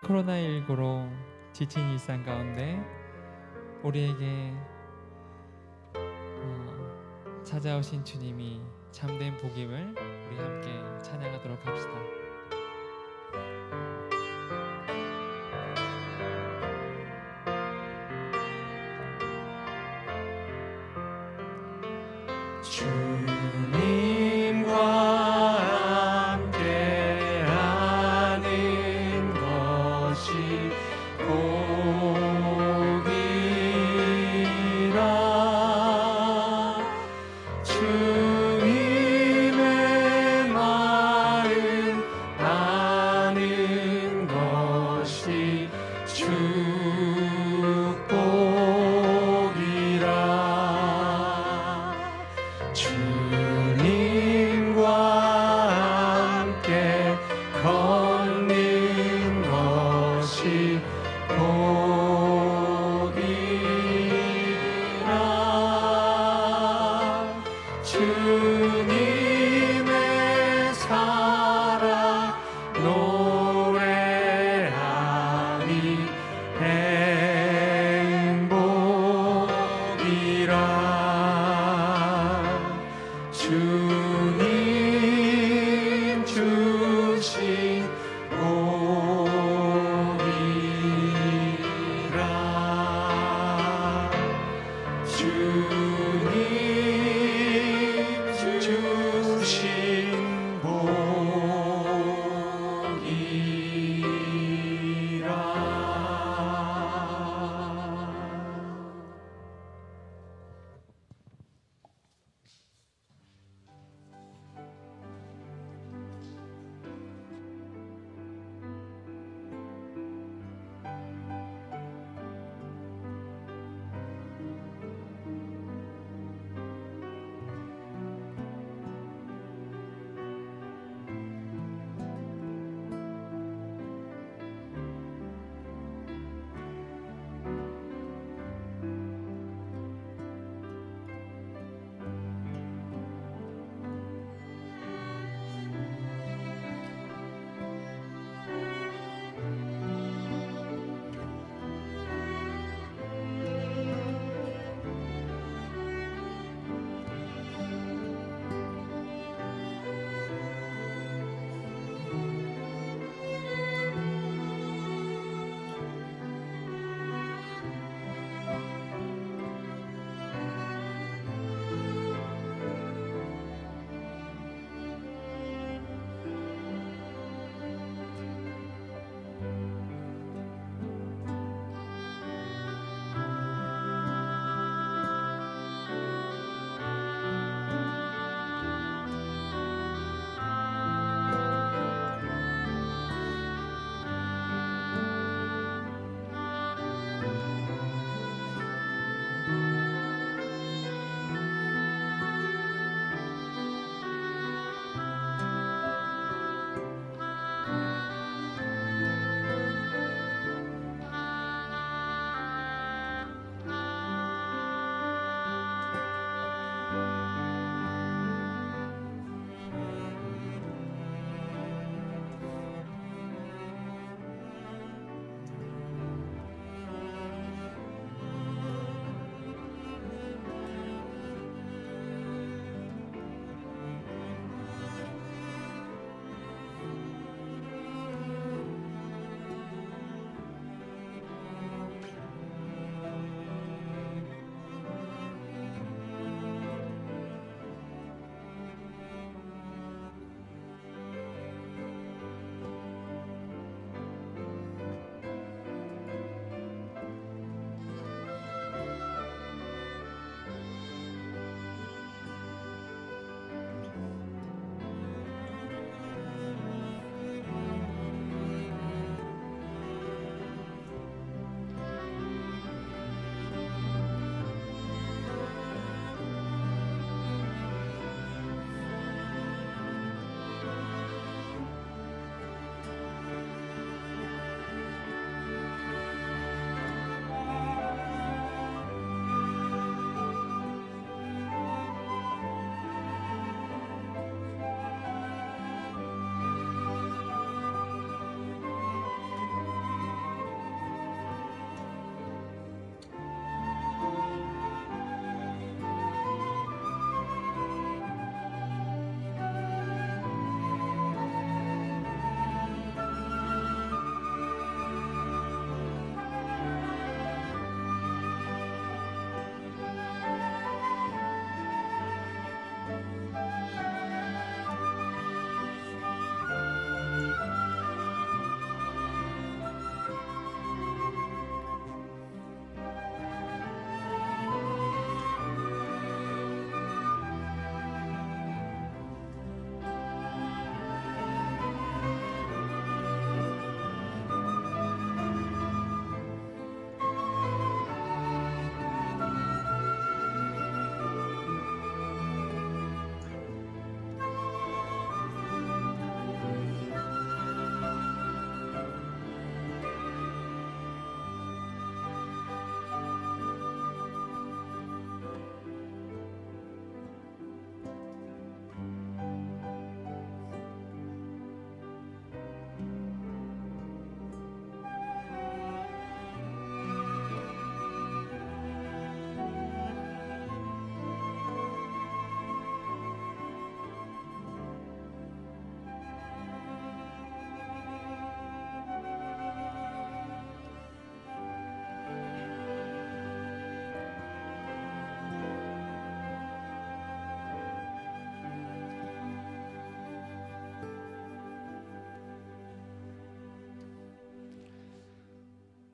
코로나19로 지친 일상 가운데 우리에게 찾아오신 주님이 참된 복임을 우리 함께 찬양하도록 합시다. 주님과 함께하는 것이 복이라. 주님의 마음 아는 것이 축복이라.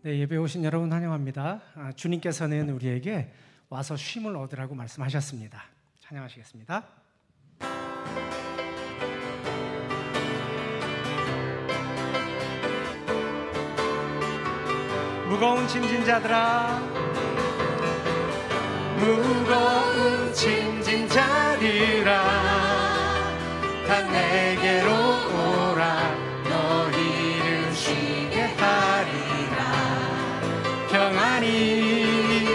네, 예배 오신 여러분 환영합니다. 주님께서는 우리에게 와서 쉼을 얻으라고 말씀하셨습니다. 찬양하시겠습니다. 무거운 짐진 자들아, 무거운 짐진 자들아, 다 내게로 오라. 너희를 쉬게 하리라. 평안히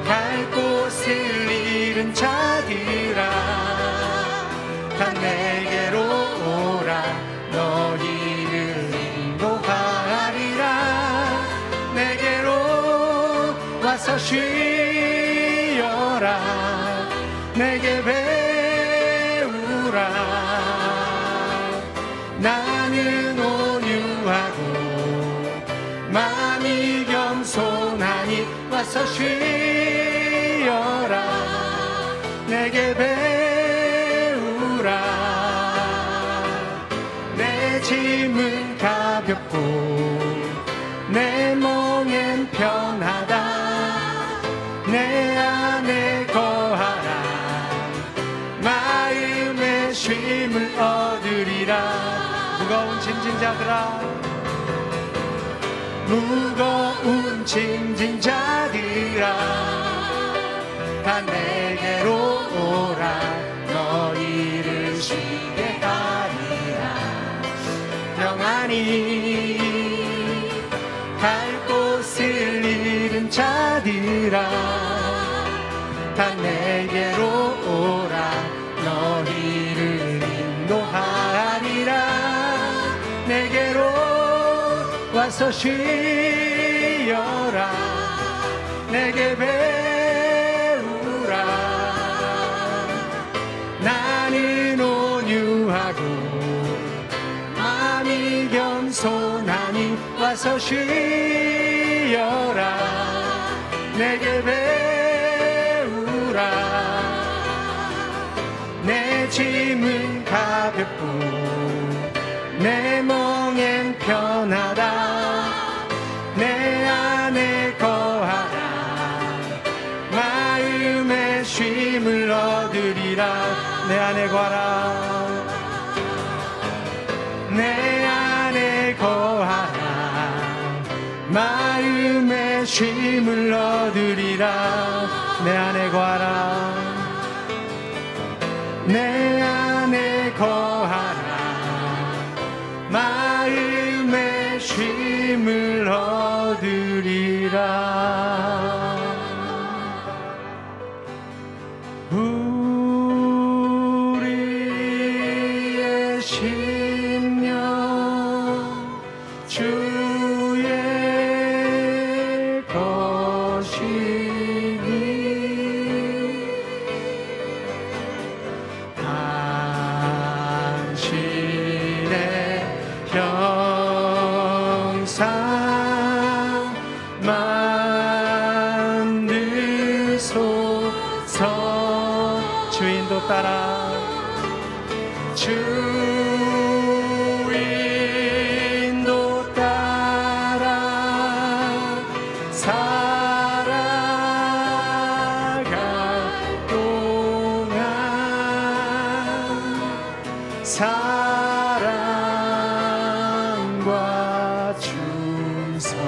갈 곳을 잃은 자들아, 다 내게로 오라. 너희를 인도하리라. 내게로 와서 쉬어라. 내게 배우라. 나는 온유하고 마음이 겸손하니 와서 쉬어라. 내게 배우라. 내 짐은 가볍고 내 멍엔 편하다. 내 안에 거하라. 마음의 쉼을 얻으리라. 무거운 짐진 자들아, 무거운 짐진 자들아, 다 내게로 오라. 너희를 쉬게 하리라. 평안히 갈 곳을 잃은 자들아, 다 내게로 오라. 너희를 인도하리라. 내게로 와서 쉬어라. 내게 배우라. 나는 온유하고 마음이 겸손하니 와서 쉬어라. 내게 배우라. 내 짐은 가볍고 내 멍엔 편하다. 내 안에 거하라. 마음의 쉼을 얻으리라. 내 안에 거하라. 내 안에 거하라. 마음의 쉼을 얻으리라. 내 안에 거하라. 내 안에 거하라. 마음의 쉼을 얻으리라. 우리의 심령 주의 것이니 당신의 형상 만드소서. 주인도 따라, 주인도 따라 살아갈 동안 사랑과 충성을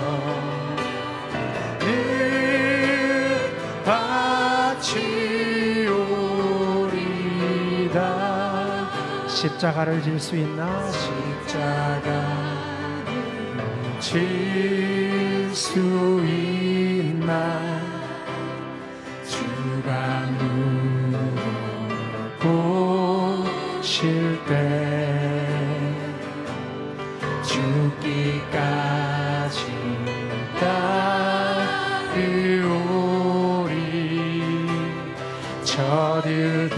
바치오리다. 십자가를 질 수 있나? 십자가를 질 수 있나? 주가 물어보실 때 죽기까지 따르오리. 저들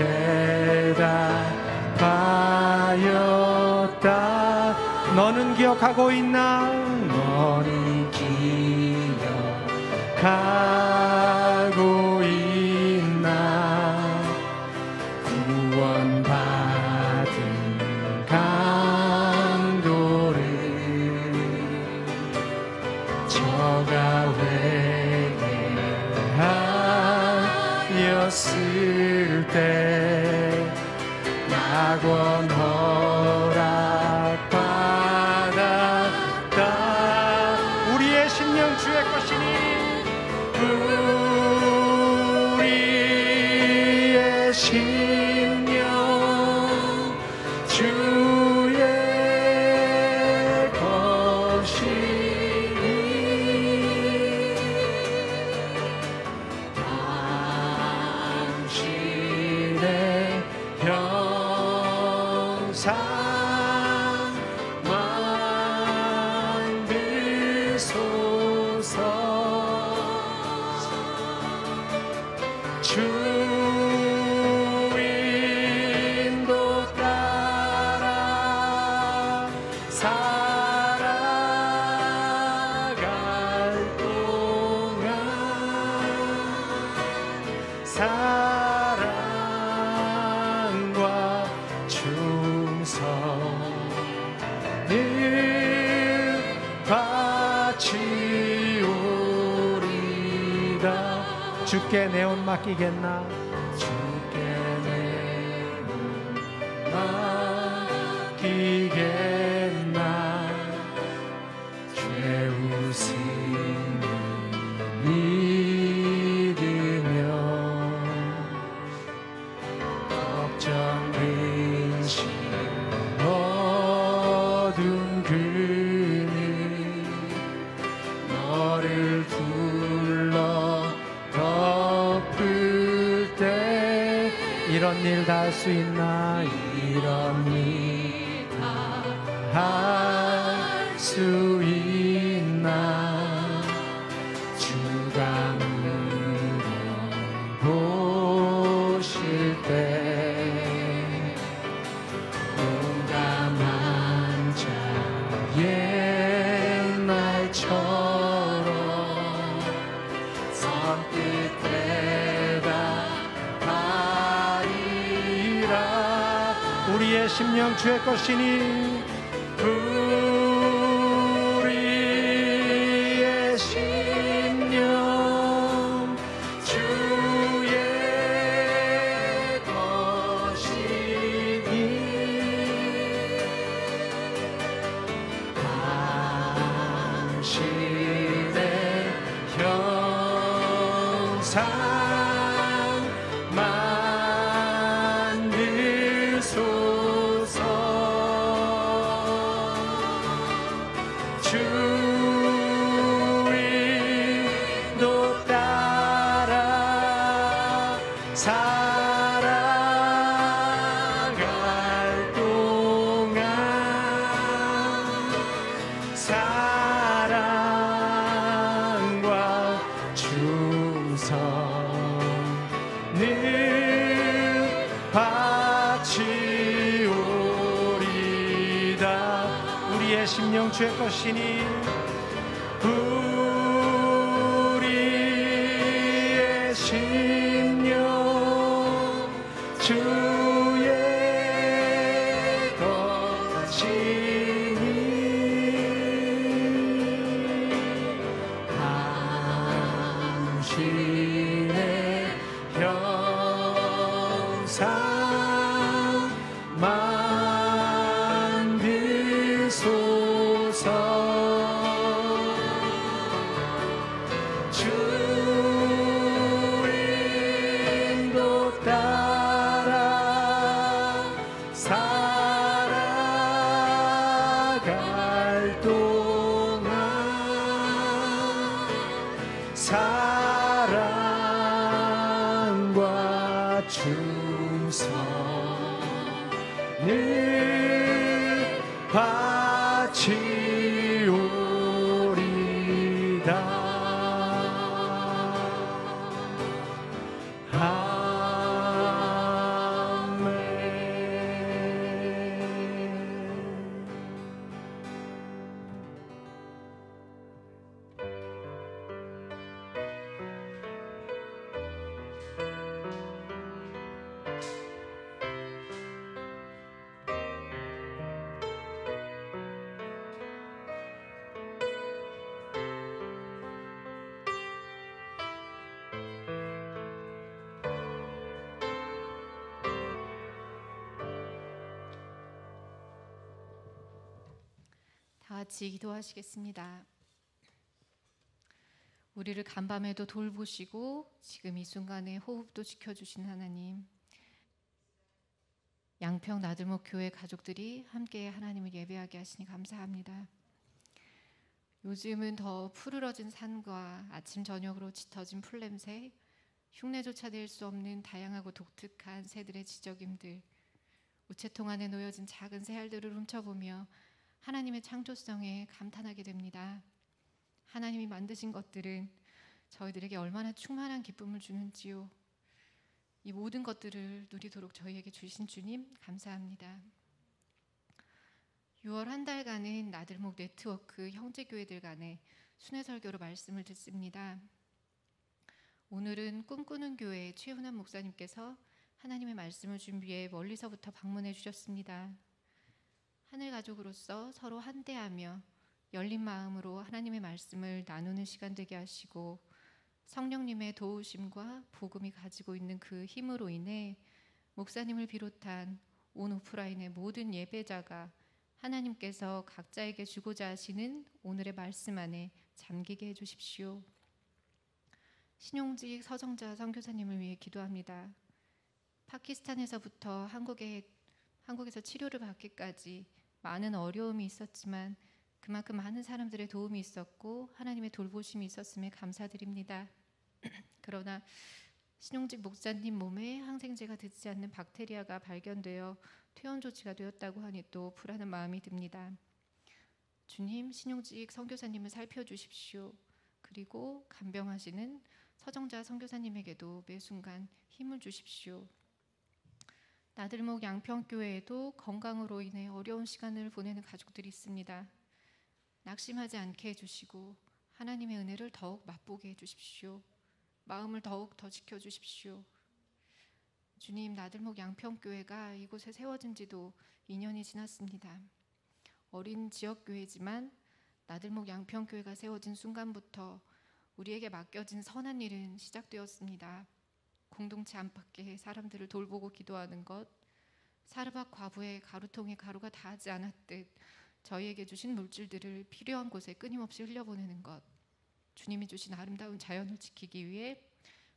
대답하였다. 너는 기억하고 있나? 너는 기억하고 있나? 구원받은 강도를 저가 회개하였을 때 낙원 허락받았다. 우리의 심령 주의 것이니 우리의 심령 주의 것이니 당신의 형상 만들소서. 주 인도 따라 살아갈 동안 사랑과 충성을 바치오리다. 주께 내 옷 맡기겠나? 주께 내 옷 맡기겠나? 죄 웃음을 믿으며 걱정 근심 어두운 그늘 너를 둘러 덮을 때 이런 일 다 할 수 있나? 이런 일 다 할 수 있나? 주가 물어보실 때 용감한 자 옛날처럼 선뜻 대답하리라. 우리의 심령 주의 것이니 우리의 심령 주의 것이니 당신의 형상 만들소서. 주 인도 따라 살아갈 동안 사랑과 충성을 바치오리다. 우리의 심령 주의 것이니 우리의 심령 주의 것이니 당신의 형상 만들소서. 주 인도 따라 살아갈 동안 사랑과 충성을 바치오. 다 같이 기도하시겠습니다. 우리를 간밤에도 돌보시고 지금 이 순간에 호흡도 지켜주신 하나님, 양평 나들목 교회 가족들이 함께 하나님을 예배하게 하시니 감사합니다. 요즘은 더 푸르러진 산과 아침 저녁으로 짙어진 풀냄새, 흉내조차 낼 수 없는 다양하고 독특한 새들의 지저귀들, 우체통 안에 놓여진 작은 새알들을 훔쳐보며 하나님의 창조성에 감탄하게 됩니다. 하나님이 만드신 것들은 저희들에게 얼마나 충만한 기쁨을 주는지요. 이 모든 것들을 누리도록 저희에게 주신 주님 감사합니다. 6월 한 달간은 나들목 네트워크 형제교회들 간에 순회설교로 말씀을 듣습니다. 오늘은 꿈꾸는 교회 최훈환 목사님께서 하나님의 말씀을 준비해 멀리서부터 방문해 주셨습니다. 하늘 가족으로서 서로 한대하며 열린 마음으로 하나님의 말씀을 나누는 시간 되게 하시고 성령님의 도우심과 복음이 가지고 있는 그 힘으로 인해 목사님을 비롯한 온 오프라인의 모든 예배자가 하나님께서 각자에게 주고자 하시는 오늘의 말씀 안에 잠기게 해주십시오. 신용직 서정자 선교사님을 위해 기도합니다. 파키스탄에서부터 한국에서 치료를 받기까지 많은 어려움이 있었지만 그만큼 많은 사람들의 도움이 있었고 하나님의 돌보심이 있었음에 감사드립니다. 그러나 신용직 목사님 몸에 항생제가 듣지 않는 박테리아가 발견되어 퇴원 조치가 되었다고 하니 또 불안한 마음이 듭니다. 주님, 신용직 선교사님을 살펴주십시오. 그리고 간병하시는 서정자 선교사님에게도 매 순간 힘을 주십시오. 나들목 양평교회에도 건강으로 인해 어려운 시간을 보내는 가족들이 있습니다. 낙심하지 않게 해주시고 하나님의 은혜를 더욱 맛보게 해주십시오. 마음을 더욱 더 지켜주십시오. 주님, 나들목 양평교회가 이곳에 세워진 지도 2년이 지났습니다. 어린 지역교회지만 나들목 양평교회가 세워진 순간부터 우리에게 맡겨진 선한 일은 시작되었습니다. 공동체 안팎의 사람들을 돌보고 기도하는 것, 사르밧 과부의 가루통에 가루가 닿지 않았듯 저희에게 주신 물질들을 필요한 곳에 끊임없이 흘려보내는 것, 주님이 주신 아름다운 자연을 지키기 위해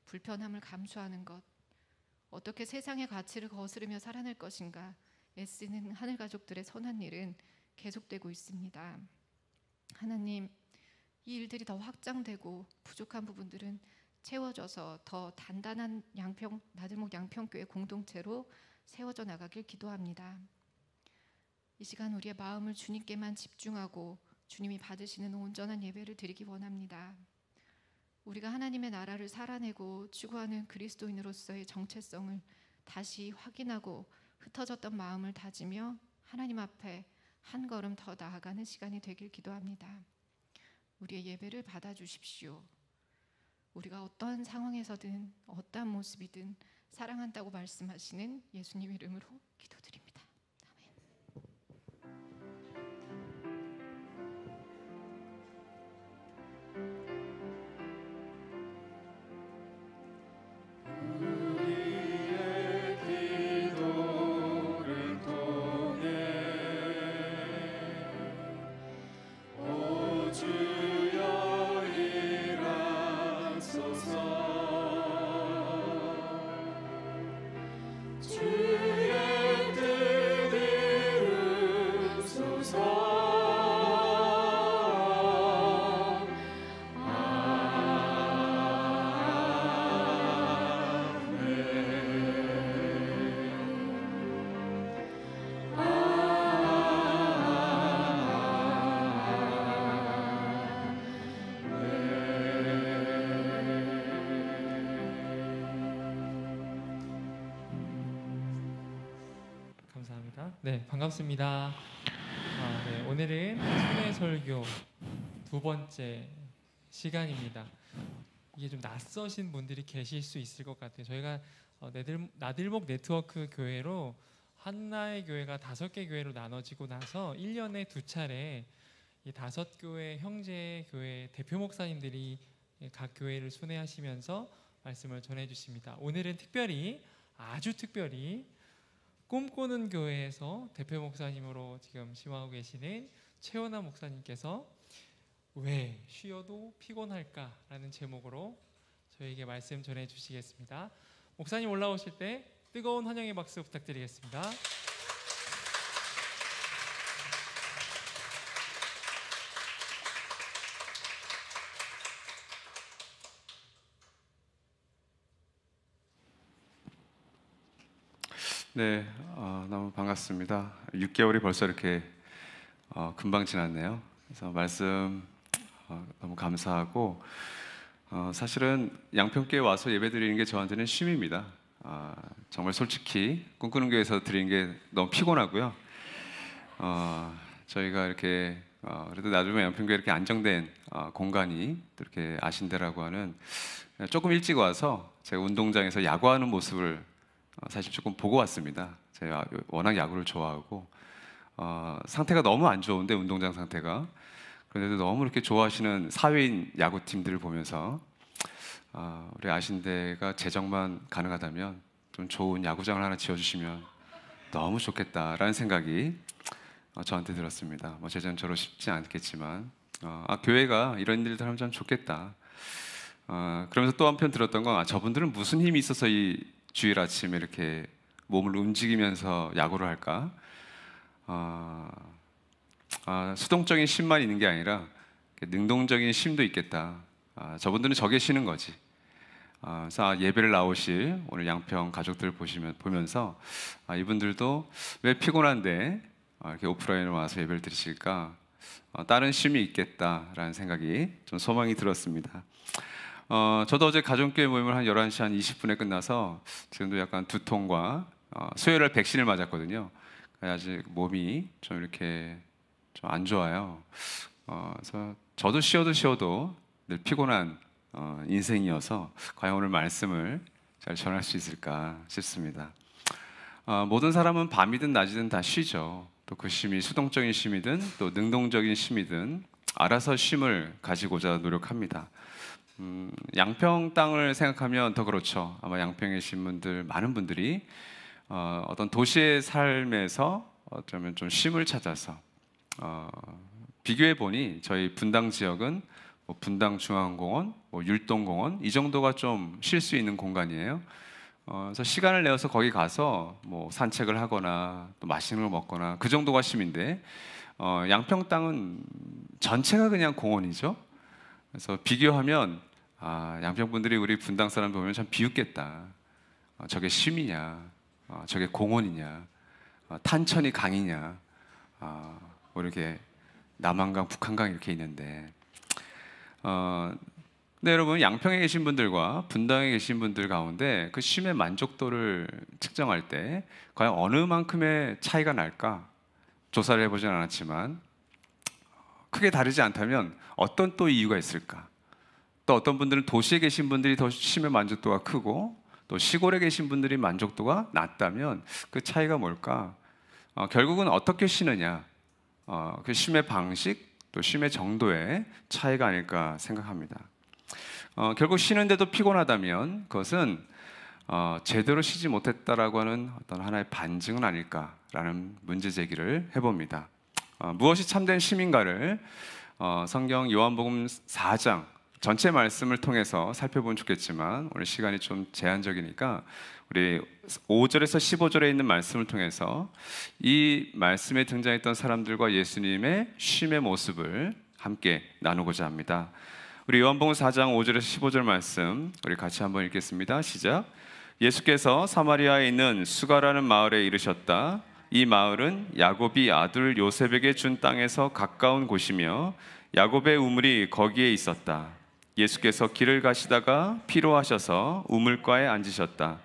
불편함을 감수하는 것, 어떻게 세상의 가치를 거스르며 살아낼 것인가 애쓰는 하늘 가족들의 선한 일은 계속되고 있습니다. 하나님, 이 일들이 더 확장되고 부족한 부분들은 채워져서 더 단단한 나들목 양평교회 공동체로 세워져 나가길 기도합니다. 이 시간 우리의 마음을 주님께만 집중하고 주님이 받으시는 온전한 예배를 드리기 원합니다. 우리가 하나님의 나라를 살아내고 추구하는 그리스도인으로서의 정체성을 다시 확인하고 흩어졌던 마음을 다지며 하나님 앞에 한 걸음 더 나아가는 시간이 되길 기도합니다. 우리의 예배를 받아주십시오. 우리가 어떠한 상황에서든 어떠한 모습이든 사랑한다고 말씀하시는 예수님 이름으로 기도드립니다. 네, 반갑습니다. 네, 오늘은 순회 설교 두 번째 시간입니다. 이게 좀 낯서신 분들이 계실 수 있을 것 같아요. 저희가 나들목 네트워크 교회로 한나의 교회가 5개 교회로 나눠지고 나서 1년에 2차례 이 5교회 형제 교회 대표 목사님들이 각 교회를 순회하시면서 말씀을 전해 주십니다. 오늘은 아주 특별히 꿈꾸는 교회에서 대표 목사님으로 지금 심화하고 계시는 최원아 목사님께서 왜 쉬어도 피곤할까라는 제목으로 저에게 말씀 전해 주시겠습니다. 목사님 올라오실 때 뜨거운 환영의 박수 부탁드리겠습니다. 네, 너무 반갑습니다. 6개월이 벌써 이렇게 금방 지났네요. 그래서 말씀 너무 감사하고 사실은 양평교회 와서 예배드리는 게 저한테는 쉼입니다. 정말 솔직히 꿈꾸는 교회에서 드리는 게 너무 피곤하고요. 저희가 이렇게 그래도 나중에 양평교회 이렇게 안정된 공간이 또 이렇게 아신대라고 하는 조금 일찍 와서 제가 운동장에서 야구하는 모습을 사실 조금 보고 왔습니다. 제가 워낙 야구를 좋아하고 상태가 너무 안 좋은데 운동장 상태가 그런데도 너무 이렇게 좋아하시는 사회인 야구팀들을 보면서 우리 아신대가 재정만 가능하다면 좀 좋은 야구장을 하나 지어주시면 너무 좋겠다라는 생각이 저한테 들었습니다. 뭐 제전처럼 쉽지 않겠지만 교회가 이런 일들 하면 참 좋겠다. 그러면서 또 한편 들었던 건 저분들은 무슨 힘이 있어서 이 주일 아침에 이렇게 몸을 움직이면서 야구를 할까? 수동적인 힘만 있는 게 아니라 능동적인 힘도 있겠다. 저분들은 저 계시는 거지. 그래서 예배를 나오실 오늘 양평 가족들 보면서 이분들도 왜 피곤한데 이렇게 오프라인으로 와서 예배를 드리실까? 다른 힘이 있겠다라는 생각이 좀 소망이 들었습니다. 저도 어제 가족교회 모임을 한 11시 한 20분에 끝나서 지금도 약간 두통과 수요일 날 백신을 맞았거든요. 아직 몸이 좀 이렇게 좀 안 좋아요. 그래서 저도 쉬어도 늘 피곤한 인생이어서 과연 오늘 말씀을 잘 전할 수 있을까 싶습니다. 모든 사람은 밤이든 낮이든 다 쉬죠. 또 그 쉼이 수동적인 쉼이든 또 능동적인 쉼이든 알아서 쉼을 가지고자 노력합니다. 양평 땅을 생각하면 더 그렇죠. 아마 양평에 계신 분들 많은 분들이 어떤 도시의 삶에서 어쩌면 좀 쉼을 찾아서 비교해 보니 저희 분당 지역은 뭐 분당 중앙공원, 뭐 율동공원 이 정도가 좀 쉴 수 있는 공간이에요. 그래서 시간을 내어서 거기 가서 뭐 산책을 하거나 또 맛있는 걸 먹거나 그 정도가 쉼인데 양평 땅은 전체가 그냥 공원이죠. 그래서 비교하면 양평 분들이 우리 분당 사람 보면 참 비웃겠다. 저게 쉼이냐, 저게 공원이냐, 탄천이 강이냐, 뭐 이렇게 남한강, 북한강 이렇게 있는데. 네, 여러분 양평에 계신 분들과 분당에 계신 분들 가운데 그 쉼의 만족도를 측정할 때 과연 어느 만큼의 차이가 날까? 조사를 해보진 않았지만 크게 다르지 않다면 어떤 또 이유가 있을까? 또 어떤 분들은 도시에 계신 분들이 더 쉼의 만족도가 크고 또 시골에 계신 분들이 만족도가 낮다면 그 차이가 뭘까? 결국은 어떻게 쉬느냐? 그 쉼의 방식 또 쉼의 정도의 차이가 아닐까 생각합니다. 결국 쉬는데도 피곤하다면 그것은 제대로 쉬지 못했다라고 하는 어떤 하나의 반증은 아닐까라는 문제 제기를 해봅니다. 무엇이 참된 쉼인가를 성경 요한복음 4장 전체 말씀을 통해서 살펴보면 좋겠지만 오늘 시간이 좀 제한적이니까 우리 5절에서 15절에 있는 말씀을 통해서 이 말씀에 등장했던 사람들과 예수님의 쉼의 모습을 함께 나누고자 합니다. 우리 요한복음 4장 5절에서 15절 말씀 우리 같이 한번 읽겠습니다. 시작. 예수께서 사마리아에 있는 수가라는 마을에 이르셨다. 이 마을은 야곱이 아들 요셉에게 준 땅에서 가까운 곳이며 야곱의 우물이 거기에 있었다. 예수께서 길을 가시다가 피로하셔서 우물가에 앉으셨다.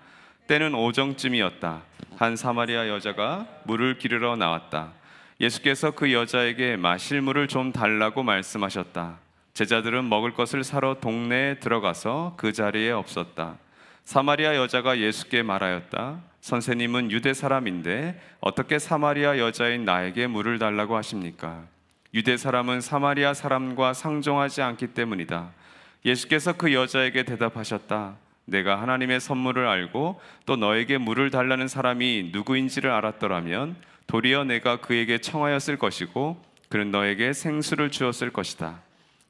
때는 오정쯤이었다. 한 사마리아 여자가 물을 기르러 나왔다. 예수께서 그 여자에게 마실 물을 좀 달라고 말씀하셨다. 제자들은 먹을 것을 사러 동네에 들어가서 그 자리에 없었다. 사마리아 여자가 예수께 말하였다. 선생님은 유대 사람인데 어떻게 사마리아 여자인 나에게 물을 달라고 하십니까? 유대 사람은 사마리아 사람과 상종하지 않기 때문이다. 예수께서 그 여자에게 대답하셨다. 내가 하나님의 선물을 알고 또 너에게 물을 달라는 사람이 누구인지를 알았더라면 도리어 내가 그에게 청하였을 것이고 그는 너에게 생수를 주었을 것이다.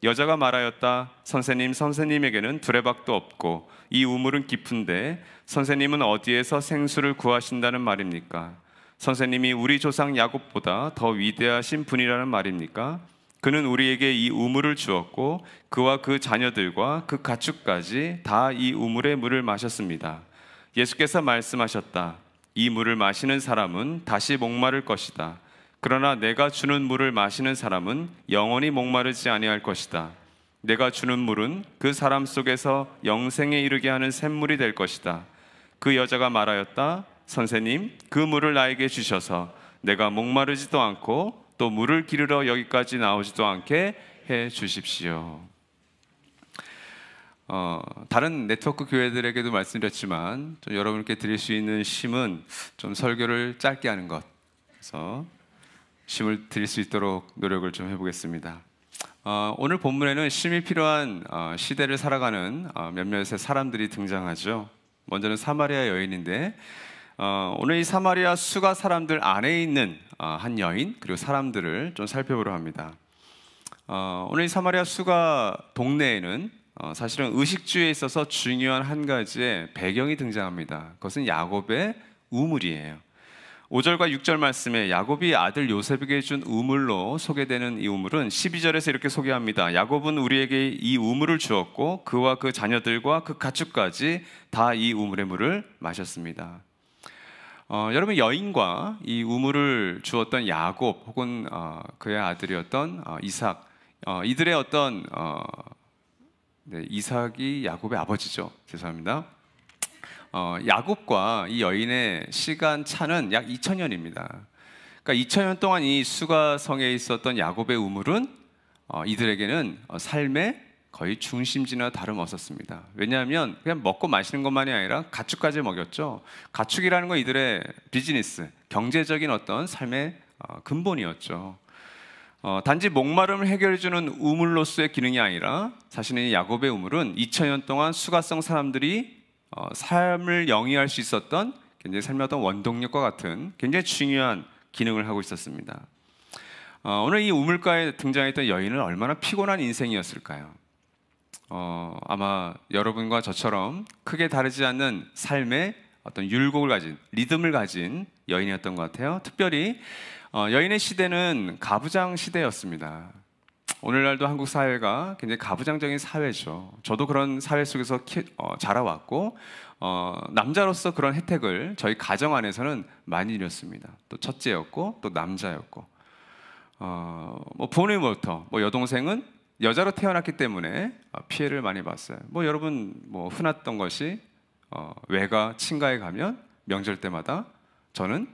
여자가 말하였다. 선생님, 선생님에게는 두레박도 없고 이 우물은 깊은데 선생님은 어디에서 생수를 구하신다는 말입니까? 선생님이 우리 조상 야곱보다 더 위대하신 분이라는 말입니까? 그는 우리에게 이 우물을 주었고 그와 그 자녀들과 그 가축까지 다 이 우물의 물을 마셨습니다. 예수께서 말씀하셨다. 이 물을 마시는 사람은 다시 목마를 것이다. 그러나 내가 주는 물을 마시는 사람은 영원히 목마르지 아니할 것이다. 내가 주는 물은 그 사람 속에서 영생에 이르게 하는 샘물이 될 것이다. 그 여자가 말하였다. 선생님, 그 물을 나에게 주셔서 내가 목마르지도 않고 또 물을 기르러 여기까지 나오지도 않게 해 주십시오. 다른 네트워크 교회들에게도 말씀드렸지만 좀 여러분께 드릴 수 있는 쉼은 좀 설교를 짧게 하는 것, 그래서 쉼을 드릴 수 있도록 노력을 좀 해보겠습니다. 오늘 본문에는 쉼이 필요한 시대를 살아가는 몇몇의 사람들이 등장하죠. 먼저는 사마리아 여인인데 오늘 이 사마리아 수가 사람들 안에 있는 한 여인 그리고 사람들을 좀 살펴보려 합니다. 오늘 이 사마리아 수가 동네에는 사실은 의식주에 있어서 중요한 한 가지의 배경이 등장합니다. 그것은 야곱의 우물이에요. 5절과 6절 말씀에 야곱이 아들 요셉에게 준 우물로 소개되는 이 우물은 12절에서 이렇게 소개합니다. 야곱은 우리에게 이 우물을 주었고 그와 그 자녀들과 그 가축까지 다 이 우물의 물을 마셨습니다. 여러분, 여인과 이 우물을 주었던 야곱 혹은 그의 아들이었던 이삭, 이들의 어떤 이삭이 야곱의 아버지죠. 죄송합니다. 야곱과 이 여인의 시간 차는 약 2000년입니다. 그러니까 2000년 동안 이 수가성에 있었던 야곱의 우물은 이들에게는 삶의 거의 중심지나 다름없었습니다. 왜냐하면 그냥 먹고 마시는 것만이 아니라 가축까지 먹였죠. 가축이라는 건 이들의 비즈니스, 경제적인 어떤 삶의 근본이었죠. 단지 목마름을 해결해주는 우물로서의 기능이 아니라 사실은 이 야곱의 우물은 2000년 동안 수가성 사람들이 삶을 영위할 수 있었던 굉장히 삶의 어떤 원동력과 같은 굉장히 중요한 기능을 하고 있었습니다. 오늘 이 우물가에 등장했던 여인은 얼마나 피곤한 인생이었을까요? 아마 여러분과 저처럼 크게 다르지 않는 삶의 어떤 율곡을 가진, 리듬을 가진 여인이었던 것 같아요. 특별히 여인의 시대는 가부장 시대였습니다. 오늘날도 한국 사회가 굉장히 가부장적인 사회죠. 저도 그런 사회 속에서 자라왔고 남자로서 그런 혜택을 저희 가정 안에서는 많이 누렸습니다. 또 첫째였고 또 남자였고 뭐 부모님부터 뭐 여동생은 여자로 태어났기 때문에 피해를 많이 봤어요. 뭐 여러분 뭐 흔했던 것이 외가 친가에 가면 명절 때마다 저는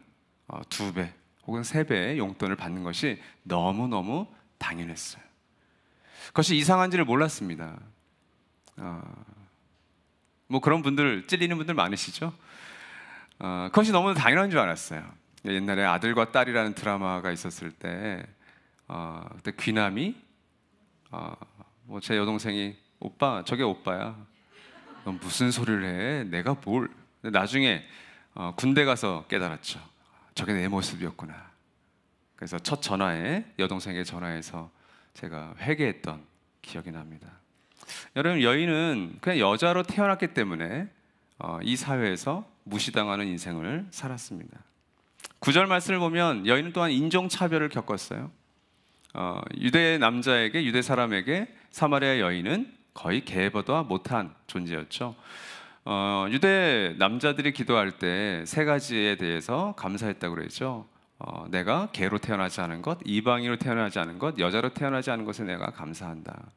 2배 혹은 3배의 용돈을 받는 것이 너무너무 당연했어요. 그것이 이상한지를 몰랐습니다. 뭐 그런 분들, 찔리는 분들 많으시죠? 그것이 너무 당연한 줄 알았어요. 옛날에 아들과 딸이라는 드라마가 있었을 때 그때 귀남이 뭐 제 여동생이 오빠, 저게 오빠야. 넌 무슨 소리를 해? 내가 뭘? 나중에 군대 가서 깨달았죠. 저게 내 모습이었구나. 그래서 첫 전화에 여동생에게 전화해서 제가 회개했던 기억이 납니다. 여러분, 여인은 그냥 여자로 태어났기 때문에 이 사회에서 무시당하는 인생을 살았습니다. 9절 말씀을 보면 여인은 또한 인종차별을 겪었어요. 유대 남자에게, 유대 사람에게 사마리아 여인은 거의 개보다 못한 존재였죠. 유대 남자들이 기도할 때 3가지에 대해서 감사했다고 그랬죠. 내가 개로 태어나지 않은 것, 이방인으로 태어나지 않은 것, 여자로 태어나지 않은 것에 내가 감사한다.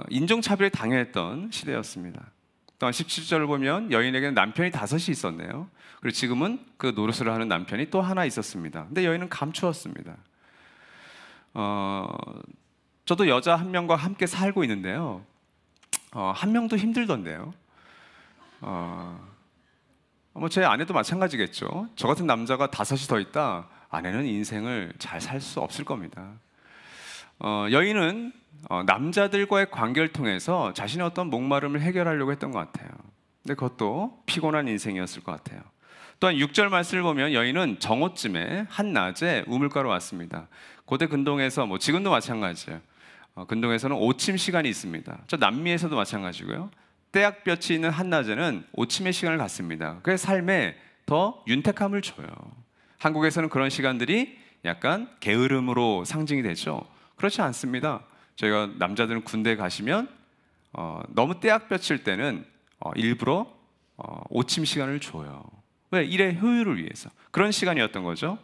인종차별이 당연했던 시대였습니다. 또한 17절을 보면 여인에게는 남편이 5이 있었네요. 그리고 지금은 그 노릇을 하는 남편이 또 하나 있었습니다. 근데 여인은 감추었습니다. 저도 여자 한 명과 함께 살고 있는데요. 한 명도 힘들던데요. 뭐 제 아내도 마찬가지겠죠. 저 같은 남자가 5이 더 있다, 아내는 인생을 잘 살 수 없을 겁니다. 여인은 남자들과의 관계를 통해서 자신의 어떤 목마름을 해결하려고 했던 것 같아요. 근데 그것도 피곤한 인생이었을 것 같아요. 또한 6절 말씀을 보면 여인은 정오쯤에 한낮에 우물가로 왔습니다. 고대 근동에서 뭐 지금도 마찬가지예요. 근동에서는 오침 시간이 있습니다. 저 남미에서도 마찬가지고요. 떼약볕이 있는 한낮에는 오침의 시간을 갖습니다. 그래서 삶에 더 윤택함을 줘요. 한국에서는 그런 시간들이 약간 게으름으로 상징이 되죠. 그렇지 않습니다. 저희가 남자들은 군대 가시면 너무 떼약볕일 때는 일부러 오침 시간을 줘요. 왜? 일의 효율을 위해서. 그런 시간이었던 거죠.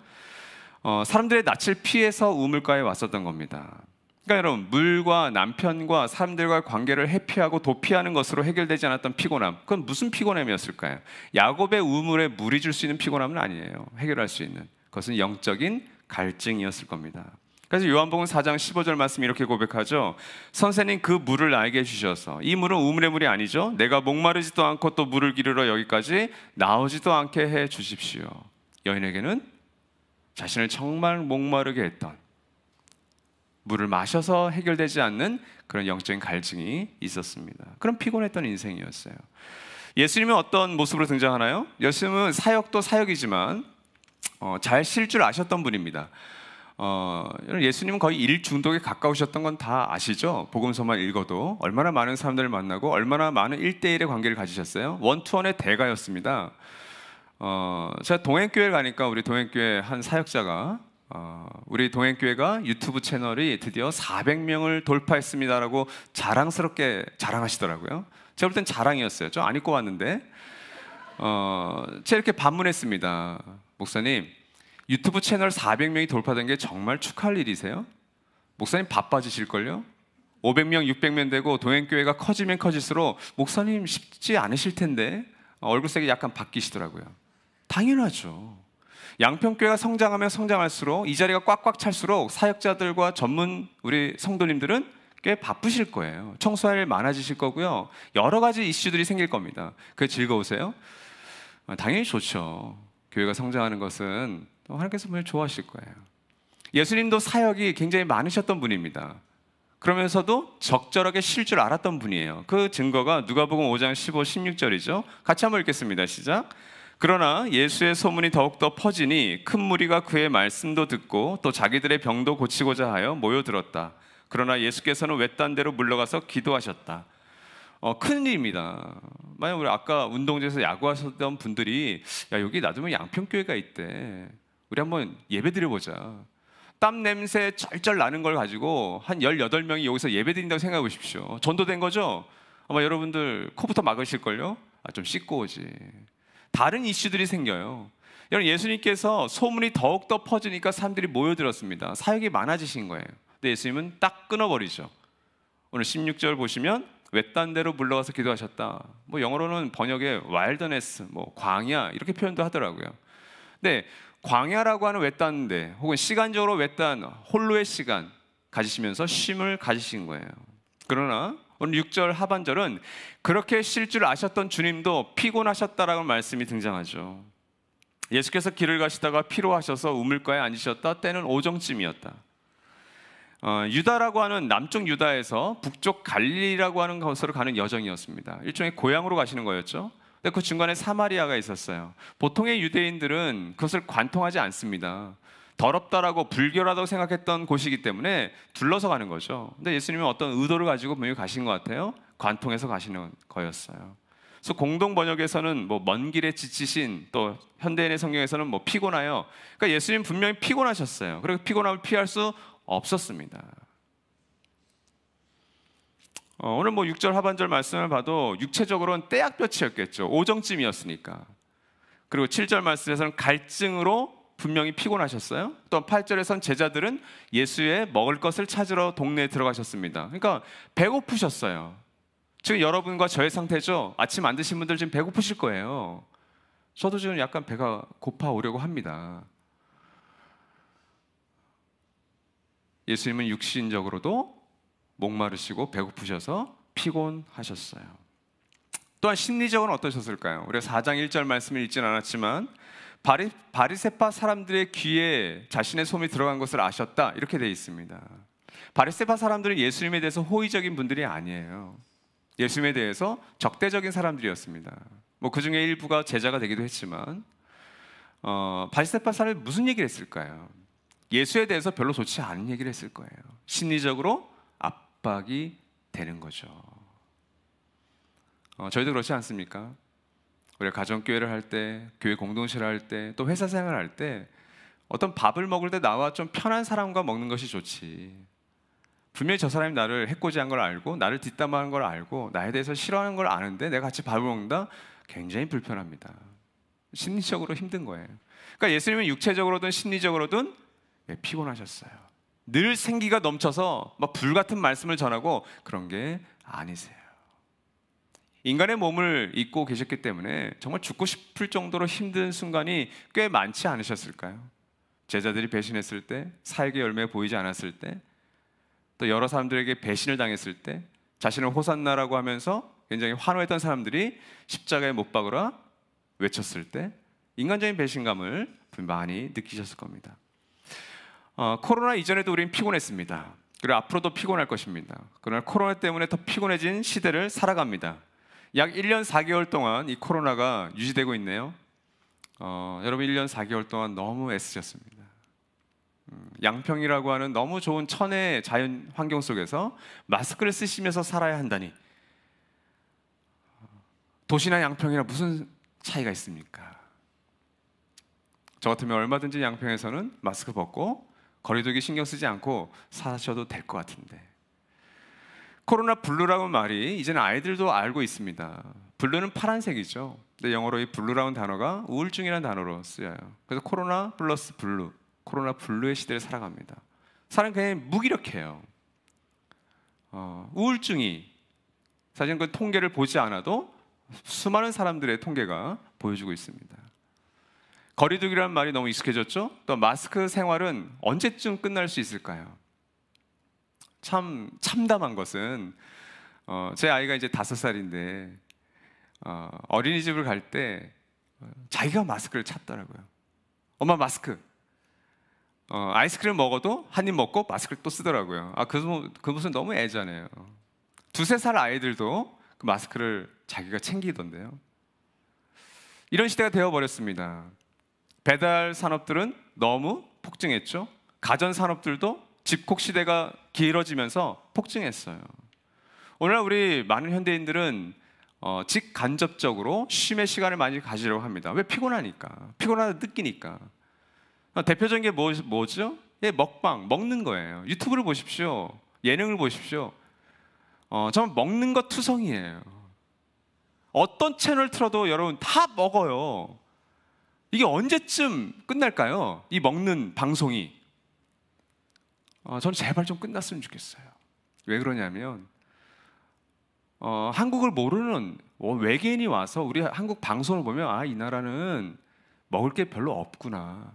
사람들의 낯을 피해서 우물가에 왔었던 겁니다. 그러니까 여러분, 물과 남편과 사람들과의 관계를 회피하고 도피하는 것으로 해결되지 않았던 피곤함, 그건 무슨 피곤함이었을까요? 야곱의 우물에 물이 줄 수 있는 피곤함은 아니에요. 해결할 수 있는. 그것은 영적인 갈증이었을 겁니다. 그래서 요한복음 4장 15절 말씀이 이렇게 고백하죠. 선생님, 그 물을 나에게 주셔서, 이 물은 우물의 물이 아니죠. 내가 목마르지도 않고 또 물을 기르러 여기까지 나오지도 않게 해 주십시오. 여인에게는 자신을 정말 목마르게 했던, 물을 마셔서 해결되지 않는 그런 영적인 갈증이 있었습니다. 그런 피곤했던 인생이었어요. 예수님은 어떤 모습으로 등장하나요? 예수님은 사역도 사역이지만 잘 쉴 줄 아셨던 분입니다. 예수님은 거의 일중독에 가까우셨던 건 다 아시죠? 복음서만 읽어도 얼마나 많은 사람들을 만나고 얼마나 많은 1대1의 관계를 가지셨어요? 원투원의 대가였습니다. 제가 동행교회를 가니까 우리 동행교회 한 사역자가 우리 동행교회가 유튜브 채널이 드디어 400명을 돌파했습니다라고 자랑스럽게 자랑하시더라고요. 제가 볼 땐 자랑이었어요. 저 안 입고 왔는데 제가 이렇게 반문했습니다. 목사님, 유튜브 채널 400명이 돌파된 게 정말 축하할 일이세요? 목사님 바빠지실걸요? 500명, 600명 되고 동행교회가 커지면 커질수록 목사님 쉽지 않으실 텐데 얼굴색이 약간 바뀌시더라고요. 당연하죠. 양평교회가 성장하면 성장할수록 이 자리가 꽉꽉 찰수록 사역자들과 전문 우리 성도님들은 꽤 바쁘실 거예요. 청소할 일 많아지실 거고요. 여러 가지 이슈들이 생길 겁니다. 그게 즐거우세요? 당연히 좋죠. 교회가 성장하는 것은 하나님께서 분명히 좋아하실 거예요. 예수님도 사역이 굉장히 많으셨던 분입니다. 그러면서도 적절하게 쉴 줄 알았던 분이에요. 그 증거가 누가복음 5장 15, 16절이죠. 같이 한번 읽겠습니다. 시작. 그러나 예수의 소문이 더욱더 퍼지니 큰 무리가 그의 말씀도 듣고 또 자기들의 병도 고치고자 하여 모여들었다. 그러나 예수께서는 외딴 데로 물러가서 기도하셨다. 큰일입니다. 만약 우리 아까 운동장에서 야구하셨던 분들이 야, 여기 놔두면 양평교회가 있대. 우리 한번 예배 드려보자. 땀 냄새 쩔쩔 나는 걸 가지고 한 18명이 여기서 예배 드린다고 생각해 보십시오. 전도된 거죠? 아마 여러분들 코부터 막으실걸요? 좀 씻고 오지. 다른 이슈들이 생겨요. 여러분, 예수님께서 소문이 더욱더 퍼지니까 사람들이 모여들었습니다. 사역이 많아지신 거예요. 근데 예수님은 딱 끊어버리죠. 오늘 16절 보시면 외딴 데로 물러가서 기도하셨다. 뭐 영어로는 번역에 와일드네스, 뭐 광야 이렇게 표현도 하더라고요. 근데 광야라고 하는 외딴 데 혹은 시간적으로 외딴 홀로의 시간 가지시면서 쉼을 가지신 거예요. 그러나 오늘 6절 하반절은 그렇게 쉴 줄 아셨던 주님도 피곤하셨다라는 말씀이 등장하죠. 예수께서 길을 가시다가 피로하셔서 우물가에 앉으셨다. 때는 오정쯤이었다. 유다라고 하는 남쪽 유다에서 북쪽 갈릴리라고 하는 곳으로 가는 여정이었습니다. 일종의 고향으로 가시는 거였죠. 근데 그 중간에 사마리아가 있었어요. 보통의 유대인들은 그것을 관통하지 않습니다. 더럽다라고 불결하다고 생각했던 곳이기 때문에 둘러서 가는 거죠. 근데 예수님은 어떤 의도를 가지고 분명히 가신 것 같아요. 관통해서 가시는 거였어요. 그래서 공동 번역에서는 뭐 먼 길에 지치신, 또 현대인의 성경에서는 뭐 피곤하여. 그러니까 예수님 분명히 피곤하셨어요. 그리고 피곤함을 피할 수 없었습니다. 오늘 뭐 6절 하반절 말씀을 봐도 육체적으로는 떼약볕이었겠죠. 오정쯤이었으니까. 그리고 7절 말씀에서는 갈증으로 분명히 피곤하셨어요. 또 8절에선 제자들은 예수의 먹을 것을 찾으러 동네에 들어가셨습니다. 그러니까 배고프셨어요. 지금 여러분과 저의 상태죠. 아침 안 드신 분들 지금 배고프실 거예요. 저도 지금 약간 배가 고파오려고 합니다. 예수님은 육신적으로도 목마르시고 배고프셔서 피곤하셨어요. 또한 심리적으로는 어떠셨을까요? 우리가 4장 1절 말씀을 읽지는 않았지만 바리새파 사람들의 귀에 자신의 손이 들어간 것을 아셨다, 이렇게 되어 있습니다. 바리새파 사람들은 예수님에 대해서 호의적인 분들이 아니에요. 예수님에 대해서 적대적인 사람들이었습니다. 뭐 그 중에 일부가 제자가 되기도 했지만 바리새파 사람이 무슨 얘기를 했을까요? 예수에 대해서 별로 좋지 않은 얘기를 했을 거예요. 심리적으로 압박이 되는 거죠. 저희도 그렇지 않습니까? 우리가 가정교회를 할 때, 교회 공동체를 할 때, 또 회사 생활을 할 때 어떤 밥을 먹을 때 나와 좀 편한 사람과 먹는 것이 좋지. 분명히 저 사람이 나를 해코지한 걸 알고 나를 뒷담화하는 걸 알고 나에 대해서 싫어하는 걸 아는데 내가 같이 밥을 먹는다? 굉장히 불편합니다. 심리적으로 힘든 거예요. 그러니까 예수님은 육체적으로든 심리적으로든 피곤하셨어요. 늘 생기가 넘쳐서 막 불같은 말씀을 전하고 그런 게 아니세요. 인간의 몸을 입고 계셨기 때문에 정말 죽고 싶을 정도로 힘든 순간이 꽤 많지 않으셨을까요? 제자들이 배신했을 때, 사역의 열매 보이지 않았을 때, 또 여러 사람들에게 배신을 당했을 때, 자신을 호산나라고 하면서 굉장히 환호했던 사람들이 십자가에 못 박으라 외쳤을 때 인간적인 배신감을 많이 느끼셨을 겁니다. 코로나 이전에도 우리는 피곤했습니다. 그리고 앞으로도 피곤할 것입니다. 그러나 코로나 때문에 더 피곤해진 시대를 살아갑니다. 약 1년 4개월 동안 이 코로나가 유지되고 있네요. 여러분 1년 4개월 동안 너무 애쓰셨습니다. 양평이라고 하는 너무 좋은 천혜의 자연 환경 속에서 마스크를 쓰시면서 살아야 한다니, 도시나 양평이나 무슨 차이가 있습니까? 저 같으면 얼마든지 양평에서는 마스크 벗고 거리두기 신경 쓰지 않고 사셔도 될 것 같은데, 코로나 블루라는 말이 이제는 아이들도 알고 있습니다. 블루는 파란색이죠. 근데 영어로 이 블루라는 단어가 우울증이라는 단어로 쓰여요. 그래서 코로나 플러스 블루, 코로나 블루의 시대를 살아갑니다. 사람은 그냥 무기력해요. 우울증이 사실 그 통계를 보지 않아도 수많은 사람들의 통계가 보여주고 있습니다. 거리두기라는 말이 너무 익숙해졌죠? 또 마스크 생활은 언제쯤 끝날 수 있을까요? 참 참담한 것은 제 아이가 이제 5살인데 어린이집을 갈 때 자기가 마스크를 찾더라고요. 엄마 마스크. 아이스크림 먹어도 한 입 먹고 마스크를 또 쓰더라고요. 그 모습 너무 애잖아요. 2-3살 아이들도 그 마스크를 자기가 챙기던데요. 이런 시대가 되어버렸습니다. 배달 산업들은 너무 폭증했죠. 가전 산업들도 집콕 시대가 길어지면서 폭증했어요. 오늘날 우리 많은 현대인들은 직간접적으로 쉼의 시간을 많이 가지려고 합니다. 왜? 피곤하니까. 피곤하다 느끼니까. 대표적인 게 뭐죠? 먹방, 먹는 거예요. 유튜브를 보십시오. 예능을 보십시오. 저는 먹는 것 투성이에요. 어떤 채널 틀어도 여러분 다 먹어요. 이게 언제쯤 끝날까요? 이 먹는 방송이. 저는 제발 좀 끝났으면 좋겠어요. 왜 그러냐면 한국을 모르는 외계인이 와서 우리 한국 방송을 보면 이 나라는 먹을 게 별로 없구나.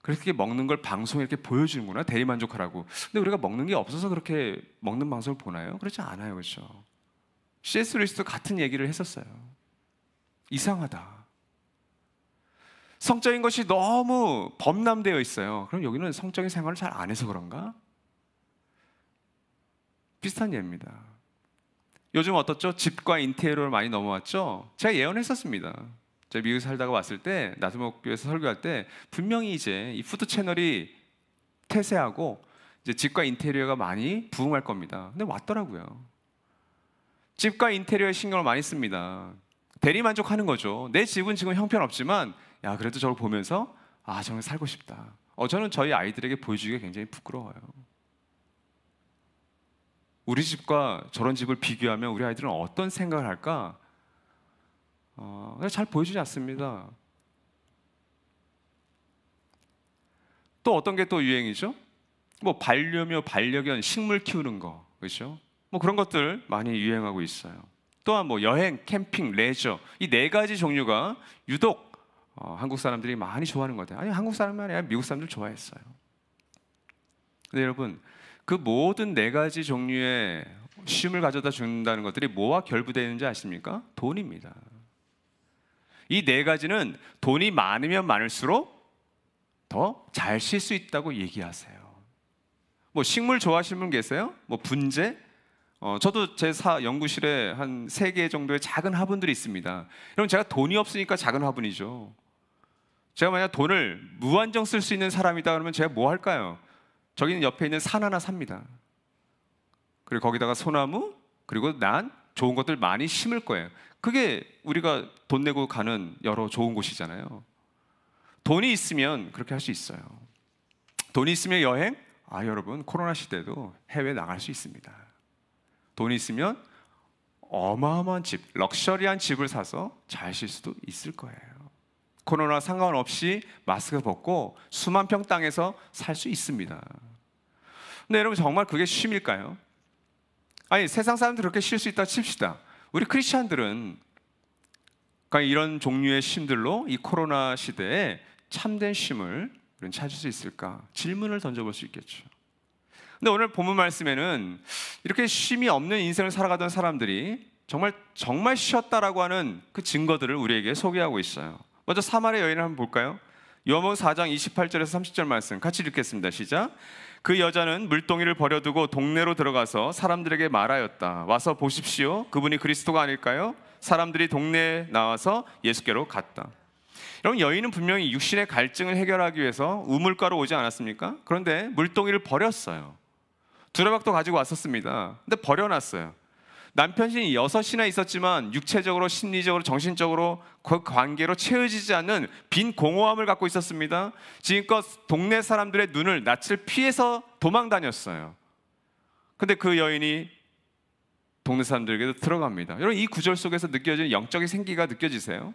그렇게 먹는 걸 방송에 이렇게 보여주는구나. 대리만족하라고. 근데 우리가 먹는 게 없어서 그렇게 먹는 방송을 보나요? 그렇지 않아요. 그렇죠? C.S. 루이스도 같은 얘기를 했었어요. 이상하다. 성적인 것이 너무 범람되어 있어요. 그럼 여기는 성적인 생활을 잘 안 해서 그런가? 비슷한 예입니다. 요즘 어떻죠? 집과 인테리어를 많이 넘어왔죠? 제가 예언했었습니다. 제가 미국에 살다가 왔을 때 나트목교에서 설교할 때 분명히 이제 이 푸드 채널이 태세하고 이제 집과 인테리어가 많이 부흥할 겁니다. 근데 왔더라고요. 집과 인테리어에 신경을 많이 씁니다. 대리만족하는 거죠. 내 집은 지금 형편없지만 야 그래도 저걸 보면서 저는 살고 싶다. 저는 저희 아이들에게 보여주기가 굉장히 부끄러워요. 우리 집과 저런 집을 비교하면 우리 아이들은 어떤 생각을 할까? 잘 보여주지 않습니다. 또 어떤 게 또 유행이죠? 반려묘, 반려견, 식물 키우는 거, 그렇죠? 그런 것들 많이 유행하고 있어요. 또한 여행, 캠핑, 레저, 이 4가지 종류가 유독 한국 사람들이 많이 좋아하는 것 같아요. 아니 한국 사람만이 아니라 미국 사람들 좋아했어요. 근데 여러분 그 모든 4가지 종류의 쉼을 가져다 준다는 것들이 뭐와 결부되어 있는지 아십니까? 돈입니다. 이 4가지는 돈이 많으면 많을수록 더 잘 쉴 수 있다고 얘기하세요. 식물 좋아하시는 분 계세요? 분재? 저도 제 연구실에 한 3개 정도의 작은 화분들이 있습니다. 여러분 제가 돈이 없으니까 작은 화분이죠. 제가 만약 돈을 무한정 쓸 수 있는 사람이다 그러면 제가 뭐 할까요? 저기는 옆에 있는 산 하나 삽니다. 그리고 거기다가 소나무, 그리고 난 좋은 것들 많이 심을 거예요. 그게 우리가 돈 내고 가는 여러 좋은 곳이잖아요. 돈이 있으면 그렇게 할 수 있어요. 돈이 있으면 여행? 여러분, 코로나 시대에도 해외 나갈 수 있습니다. 돈이 있으면 어마어마한 집, 럭셔리한 집을 사서 잘 쉴 수도 있을 거예요. 코로나 상관없이 마스크 벗고 수만 평 땅에서 살 수 있습니다. 근데 여러분, 정말 그게 쉼일까요? 아니, 세상 사람들 그렇게 쉴 수 있다 칩시다. 우리 크리스찬들은 이런 종류의 쉼들로 이 코로나 시대에 참된 쉼을 우리는 찾을 수 있을까? 질문을 던져볼 수 있겠죠. 근데 오늘 본문 말씀에는 이렇게 쉼이 없는 인생을 살아가던 사람들이 정말 쉬었다라고 하는 그 증거들을 우리에게 소개하고 있어요. 먼저 사마리아 여인을 한번 볼까요? 요한복음 4장 28절에서 30절 말씀 같이 읽겠습니다. 시작. 그 여자는 물동이를 버려두고 동네로 들어가서 사람들에게 말하였다. 와서 보십시오. 그분이 그리스도가 아닐까요? 사람들이 동네에 나와서 예수께로 갔다. 여러분, 여인은 분명히 육신의 갈증을 해결하기 위해서 우물가로 오지 않았습니까? 그런데 물동이를 버렸어요. 두레박도 가지고 왔었습니다. 근데 버려놨어요. 남편이 6이나 있었지만 육체적으로, 심리적으로, 정신적으로 그 관계로 채워지지 않는 빈 공허함을 갖고 있었습니다. 지금껏 동네 사람들의 눈을, 낯을 피해서 도망 다녔어요. 근데 그 여인이 동네 사람들에게도 들어갑니다. 여러분, 이 구절 속에서 느껴지는 영적인 생기가 느껴지세요?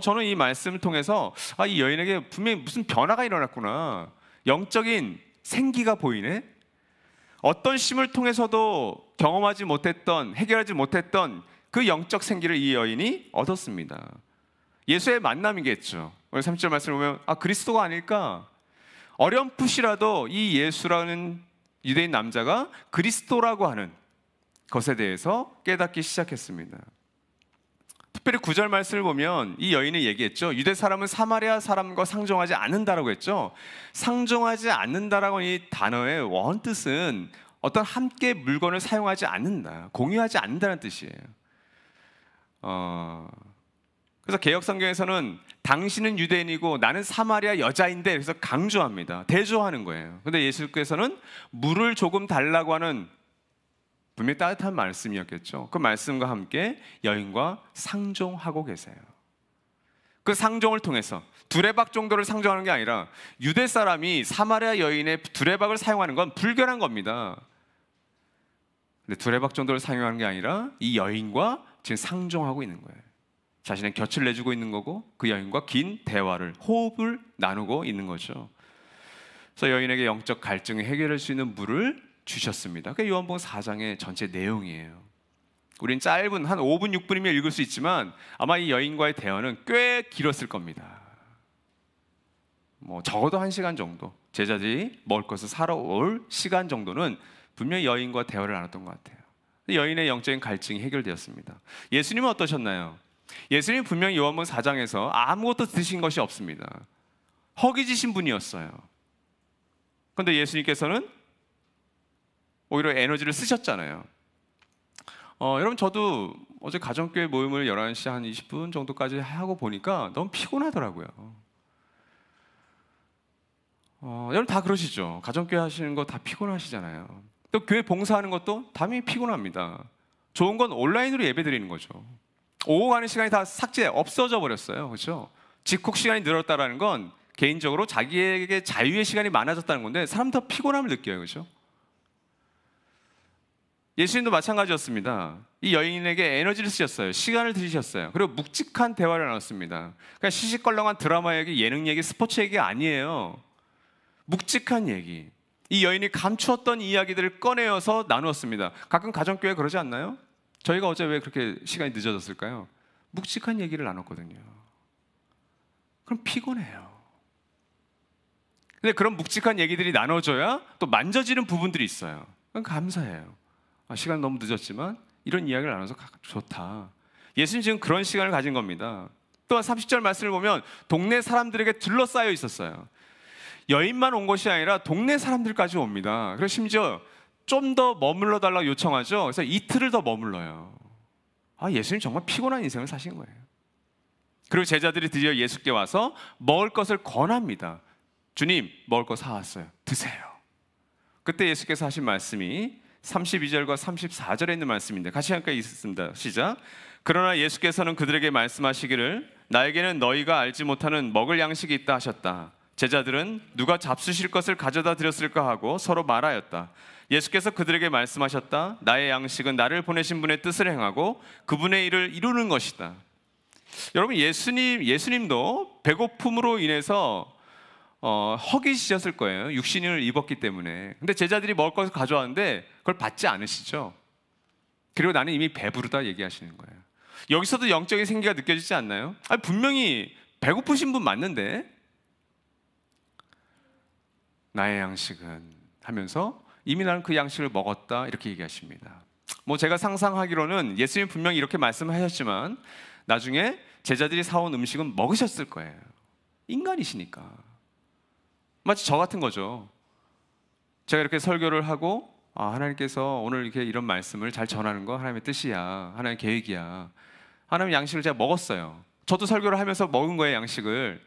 저는 이 말씀을 통해서 이 여인에게 분명히 무슨 변화가 일어났구나, 영적인 생기가 보이네. 어떤 쉼을 통해서도 경험하지 못했던, 해결하지 못했던 그 영적 생기를 이 여인이 얻었습니다. 예수의 만남이겠죠. 오늘 30절 말씀을 보면 그리스도가 아닐까? 어렴풋이라도 이 예수라는 유대인 남자가 그리스도라고 하는 것에 대해서 깨닫기 시작했습니다. 특별히 9절 말씀을 보면 이 여인이 얘기했죠. 유대 사람은 사마리아 사람과 상종하지 않는다라고 했죠. 상종하지 않는다라고 하는 이 단어의 원뜻은 어떤 함께 물건을 사용하지 않는다, 공유하지 않는다는 뜻이에요. 그래서 개역 성경에서는 당신은 유대인이고 나는 사마리아 여자인데, 그래서 강조합니다. 대조하는 거예요. 근데 예수께서는 물을 조금 달라고 하는 분명히 따뜻한 말씀이었겠죠. 그 말씀과 함께 여인과 상종하고 계세요. 그 상종을 통해서 두레박 정도를 상종하는 게 아니라 유대 사람이 사마리아 여인의 두레박을 사용하는 건 불결한 겁니다. 근데 두레박 정도를 사용하는 게 아니라 이 여인과 지금 상종하고 있는 거예요. 자신의 곁을 내주고 있는 거고 그 여인과 긴 대화를, 호흡을 나누고 있는 거죠. 그래서 여인에게 영적 갈증을 해결할 수 있는 물을 주셨습니다. 그게 요한복음 4장의 전체 내용이에요. 우린 짧은 한 5분, 6분이면 읽을 수 있지만 아마 이 여인과의 대화는 꽤 길었을 겁니다. 적어도 1시간 정도, 제자들이 먹을 것을 사러 올 시간 정도는 분명히 여인과 대화를 나눴던 것 같아요. 여인의 영적인 갈증이 해결되었습니다. 예수님은 어떠셨나요? 예수님은 분명히 요한복음 4장에서 아무것도 드신 것이 없습니다. 허기지신 분이었어요. 그런데 예수님께서는 오히려 에너지를 쓰셨잖아요. 여러분, 저도 어제 가정교회 모임을 11시 한 20분 정도까지 하고 보니까 너무 피곤하더라고요. 여러분 다 그러시죠? 가정교회 하시는 거 다 피곤하시잖아요. 또 교회 봉사하는 것도 당연히 피곤합니다. 좋은 건 온라인으로 예배 드리는 거죠. 오고 가는 시간이 다 없어져 버렸어요. 그렇죠? 집콕 시간이 늘었다라는 건 개인적으로 자기에게 자유의 시간이 많아졌다는 건데 사람 더 피곤함을 느껴요. 그렇죠? 예수님도 마찬가지였습니다. 이 여인에게 에너지를 쓰셨어요. 시간을 들이셨어요. 그리고 묵직한 대화를 나눴습니다. 그러니까 시시껄렁한 드라마 얘기, 예능 얘기, 스포츠 얘기 아니에요. 묵직한 얘기. 이 여인이 감추었던 이야기들을 꺼내어서 나누었습니다. 가끔 가정교회 그러지 않나요? 저희가 어제 왜 그렇게 시간이 늦어졌을까요? 묵직한 얘기를 나눴거든요. 그럼 피곤해요. 근데 그런 묵직한 얘기들이 나눠져야 또 만져지는 부분들이 있어요. 그건 감사해요. 시간 너무 늦었지만 이런 이야기를 나눠서 좋다. 예수님 지금 그런 시간을 가진 겁니다. 또한 30절 말씀을 보면 동네 사람들에게 둘러싸여 있었어요. 여인만 온 것이 아니라 동네 사람들까지 옵니다. 그래서 심지어 좀 더 머물러 달라고 요청하죠. 그래서 이틀을 더 머물러요. 예수님 정말 피곤한 인생을 사신 거예요. 그리고 제자들이 드디어 예수께 와서 먹을 것을 권합니다. 주님, 먹을 거 사왔어요. 드세요. 그때 예수께서 하신 말씀이 32절과 34절에 있는 말씀인데 같이 함께 읽습니다. 시작. 그러나 예수께서는 그들에게 말씀하시기를 나에게는 너희가 알지 못하는 먹을 양식이 있다 하셨다. 제자들은 누가 잡수실 것을 가져다 드렸을까 하고 서로 말하였다. 예수께서 그들에게 말씀하셨다. 나의 양식은 나를 보내신 분의 뜻을 행하고 그분의 일을 이루는 것이다. 여러분, 예수님도 배고픔으로 인해서 허기지셨을 거예요. 육신을 입었기 때문에. 근데 제자들이 먹을 것을 가져왔는데 그걸 받지 않으시죠. 그리고 나는 이미 배부르다 얘기하시는 거예요. 여기서도 영적인 생기가 느껴지지 않나요? 아니, 분명히 배고프신 분 맞는데 나의 양식은 하면서 이미 나는 그 양식을 먹었다 이렇게 얘기하십니다. 뭐 제가 상상하기로는 예수님 분명히 이렇게 말씀하셨지만 나중에 제자들이 사온 음식은 먹으셨을 거예요. 인간이시니까. 마치 저 같은 거죠. 제가 이렇게 설교를 하고 하나님께서 오늘 이런 말씀을 잘 전하는 거 하나님의 뜻이야. 하나님의 계획이야. 하나님의 양식을 제가 먹었어요. 저도 설교를 하면서 먹은 거예요, 양식을.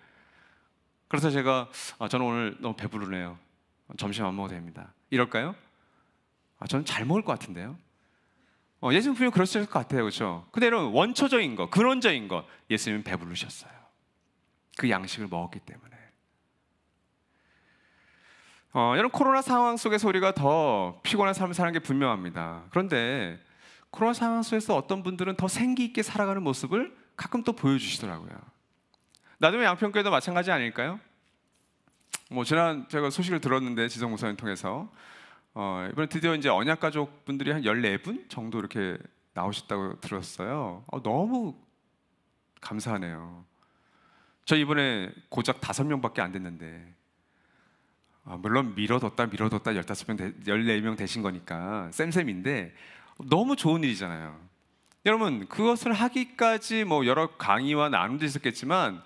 그래서 제가 저는 오늘 너무 배부르네요. 점심 안 먹어도 됩니다. 이럴까요? 저는 잘 먹을 것 같은데요. 예수님 분명히 그러실 것 같아요. 그렇죠? 근데 여러분, 원초적인 것, 근원적인 것, 예수님은 배부르셨어요. 그 양식을 먹었기 때문에. 여러분, 코로나 상황 속에서 우리가 더 피곤한 삶을 사는 게 분명합니다. 그런데 코로나 상황 속에서 어떤 분들은 더 생기 있게 살아가는 모습을 가끔 또 보여주시더라고요. 나중에 양평교회도 마찬가지 아닐까요? 지난 제가 소식을 들었는데 지성 목사님 통해서 이번에 드디어 이제 언약 가족 분들이 한 14분 정도 이렇게 나오셨다고 들었어요. 너무 감사하네요. 저 이번에 고작 5명밖에 안 됐는데 물론 미뤄뒀다 14명 되신 거니까 쌤쌤인데 너무 좋은 일이잖아요. 여러분, 그것을 하기까지 여러 강의와 나눔도 있었겠지만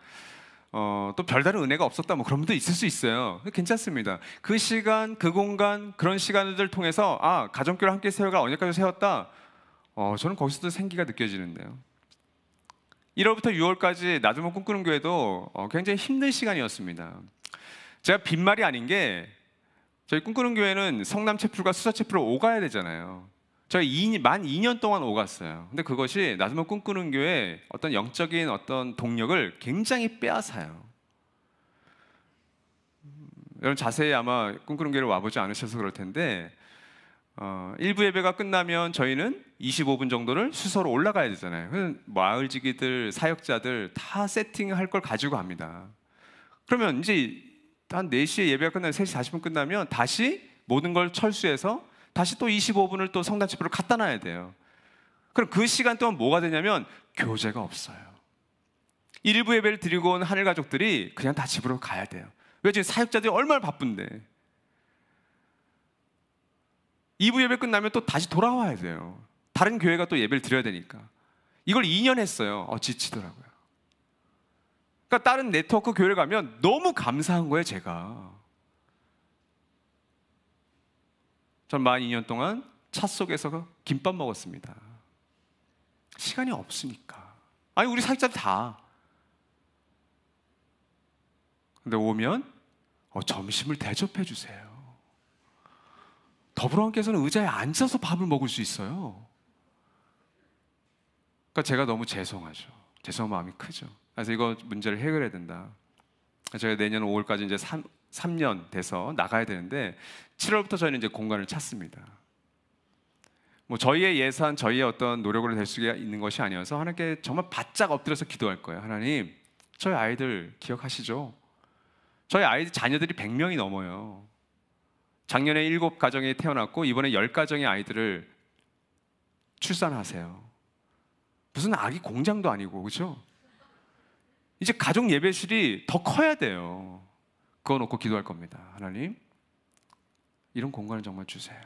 또 별다른 은혜가 없었다 그런 분도 있을 수 있어요. 괜찮습니다. 그 시간, 그 공간, 그런 시간들을 통해서 가정교회를 함께 세워가 언제까지 세웠다. 저는 거기서도 생기가 느껴지는데요. 1월부터 6월까지 나들목 꿈꾸는 교회도 굉장히 힘든 시간이었습니다. 제가 빈말이 아닌 게 저희 꿈꾸는 교회는 성남 채플과 수서 채플을 오가야 되잖아요. 저희 만 2년 동안 오갔어요. 근데 그것이 나들목 꿈꾸는 교회 어떤 영적인 어떤 동력을 굉장히 빼앗아요. 여러분 자세히 아마 꿈꾸는 교회를 와보지 않으셔서 그럴 텐데 1부 예배가 끝나면 저희는 25분 정도를 수서로 올라가야 되잖아요. 그래서 마을지기들, 사역자들 다 세팅할 걸 가지고 갑니다. 그러면 이제 한 4시에 예배가 끝나면 3시 40분 끝나면 다시 모든 걸 철수해서 다시 또 25분을 또 성단 집으로 갖다 놔야 돼요. 그럼 그 시간 동안 뭐가 되냐면 교제가 없어요. 1부 예배를 드리고 온 하늘 가족들이 그냥 다 집으로 가야 돼요. 왜? 지금 사역자들이 얼마나 바쁜데. 2부 예배 끝나면 또 다시 돌아와야 돼요. 다른 교회가 또 예배를 드려야 되니까. 이걸 2년 했어요. 지치더라고요. 그러니까 다른 네트워크 교회를 가면 너무 감사한 거예요, 제가. 전 만 2년 동안 차 속에서 김밥 먹었습니다. 시간이 없으니까. 우리 사역자들 다. 근데 오면 점심을 대접해 주세요. 더불어함께서는 의자에 앉아서 밥을 먹을 수 있어요. 그러니까 제가 너무 죄송하죠. 죄송한 마음이 크죠. 그래서 이거 문제를 해결해야 된다. 저희가 내년 5월까지 이제 3년 돼서 나가야 되는데 7월부터 저희는 이제 공간을 찾습니다. 저희의 예산, 저희의 어떤 노력으로 될 수 있는 것이 아니어서 하나님께 정말 바짝 엎드려서 기도할 거예요. 하나님, 저희 아이들 기억하시죠? 저희 아이들 자녀들이 100명이 넘어요. 작년에 7가정이 태어났고 이번에 10가정의 아이들을 출산하세요. 무슨 아기 공장도 아니고, 그렇죠? 이제 가족 예배실이 더 커야 돼요. 그거 놓고 기도할 겁니다. 하나님, 이런 공간을 정말 주세요.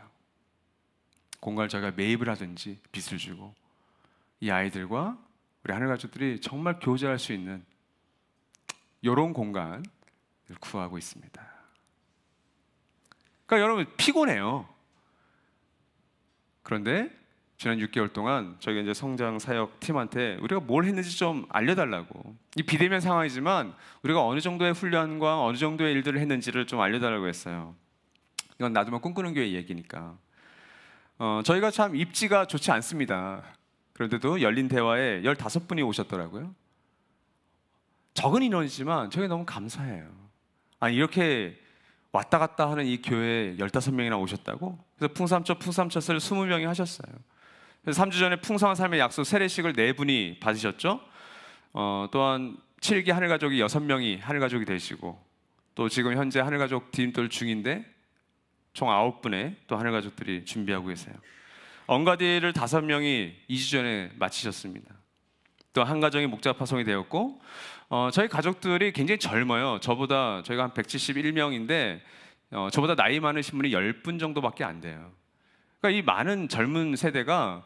공간을 저희가 매입을 하든지 빚을 주고 이 아이들과 우리 하늘 가족들이 정말 교제할 수 있는 이런 공간을 구하고 있습니다. 그러니까 여러분 피곤해요. 그런데 지난 6개월 동안 저희가 이제 성장 사역 팀한테 우리가 뭘 했는지 좀 알려달라고. 이 비대면 상황이지만 우리가 어느 정도의 훈련과 어느 정도의 일들을 했는지를 좀 알려달라고 했어요. 이건 나도만 꿈꾸는 교회 얘기니까. 저희가 참 입지가 좋지 않습니다. 그런데도 열린 대화에 15분이 오셨더라고요. 적은 인원이지만 저희 너무 감사해요. 아니 이렇게 왔다 갔다 하는 이 교회에 15명이나 오셨다고? 그래서 풍삼첫 풍삼첫을 20명이 하셨어요. 그래서 3주 전에 풍성한 삶의 약속 세례식을 4분이 받으셨죠. 또한 7기 하늘가족이 6명이 하늘가족이 되시고, 또 지금 현재 하늘가족 디딤돌 중인데 총 9분의 또 하늘가족들이 준비하고 계세요. 언가디를 5명이 2주 전에 마치셨습니다. 또 한 가정이 목자 파송이 되었고, 저희 가족들이 굉장히 젊어요. 저희가 한 171명인데 저보다 나이 많으신 분이 10분 정도밖에 안 돼요. 그러니까 이 많은 젊은 세대가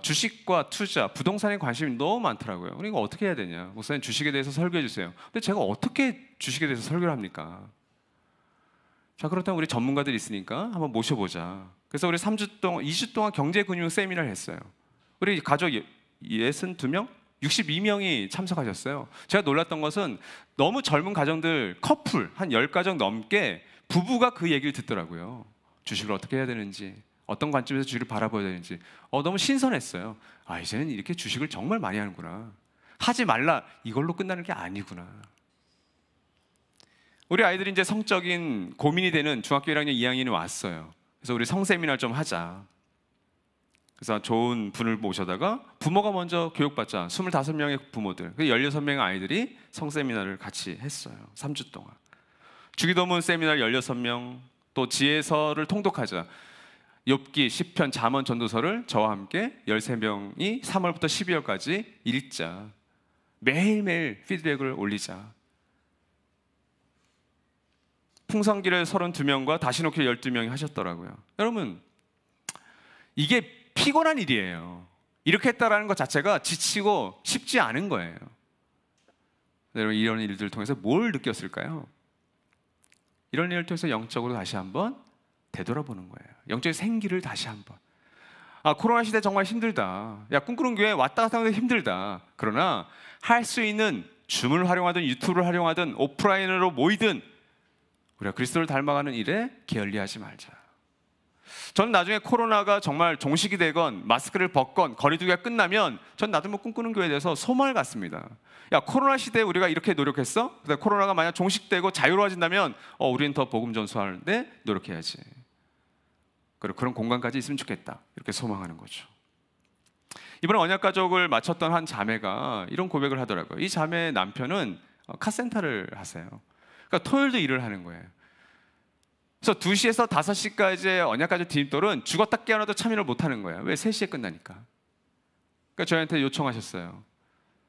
주식과 투자, 부동산에 관심이 너무 많더라고요. 그러니까 어떻게 해야 되냐? 목사님 주식에 대해서 설교해 주세요. 근데 제가 어떻게 주식에 대해서 설교를 합니까? 자, 그렇다면 우리 전문가들이 있으니까 한번 모셔보자. 그래서 우리 2주 동안 경제금융 세미나를 했어요. 우리 가족 62명? 62명이 참석하셨어요. 제가 놀랐던 것은 너무 젊은 가정들, 커플 한 10가정 넘게 부부가 그 얘기를 듣더라고요. 주식을 어떻게 해야 되는지, 어떤 관점에서 주식을 바라봐야 되는지 너무 신선했어요. 아, 이제는 이렇게 주식을 정말 많이 하는구나. 하지 말라 이걸로 끝나는 게 아니구나. 우리 아이들이 이제 성적인 고민이 되는 중학교 1학년 2학년이 왔어요. 그래서 우리 성세미나를 좀 하자. 그래서 좋은 분을 모셔다가 부모가 먼저 교육받자. 25명의 부모들, 16명의 아이들이 성세미나를 같이 했어요. 3주 동안. 주기도문 세미나를 16명, 또 지혜서를 통독하자. 욥기, 시편, 잠언, 전도서를 저와 함께 13명이 3월부터 12월까지 읽자. 매일매일 피드백을 올리자. 풍성기를 32명과 다시놓기를 12명이 하셨더라고요. 여러분, 이게 피곤한 일이에요. 이렇게 했다라는 것 자체가 지치고 쉽지 않은 거예요. 여러분, 이런 일들을 통해서 뭘 느꼈을까요? 이런 일을 통해서 영적으로 다시 한번 되돌아보는 거예요. 영적인 생기를 다시 한번. 아, 코로나 시대 정말 힘들다. 야, 꿈꾸는 교회 왔다 갔다 하는 데 힘들다. 그러나 할 수 있는 줌을 활용하든 유튜브를 활용하든 오프라인으로 모이든 우리가 그리스도를 닮아가는 일에 게을리하지 말자. 저는 나중에 코로나가 정말 종식이 되건 마스크를 벗건 거리두기가 끝나면 전 나도 뭐 꿈꾸는 교회에 대해서 소망을 갖습니다. 야, 코로나 시대에 우리가 이렇게 노력했어? 근데 코로나가 만약 종식되고 자유로워진다면 우리는 더 복음 전수하는데 노력해야지. 그리고 그런 공간까지 있으면 좋겠다. 이렇게 소망하는 거죠. 이번에 언약가족을 마쳤던 한 자매가 이런 고백을 하더라고요. 이 자매의 남편은 카센터를 하세요. 그러니까 토요일도 일을 하는 거예요. 그래서 2시에서 5시까지의 언약가족 디딤돌은 죽었다 깨어나도 참여를 못하는 거예요. 왜? 3시에 끝나니까. 그러니까 저희한테 요청하셨어요.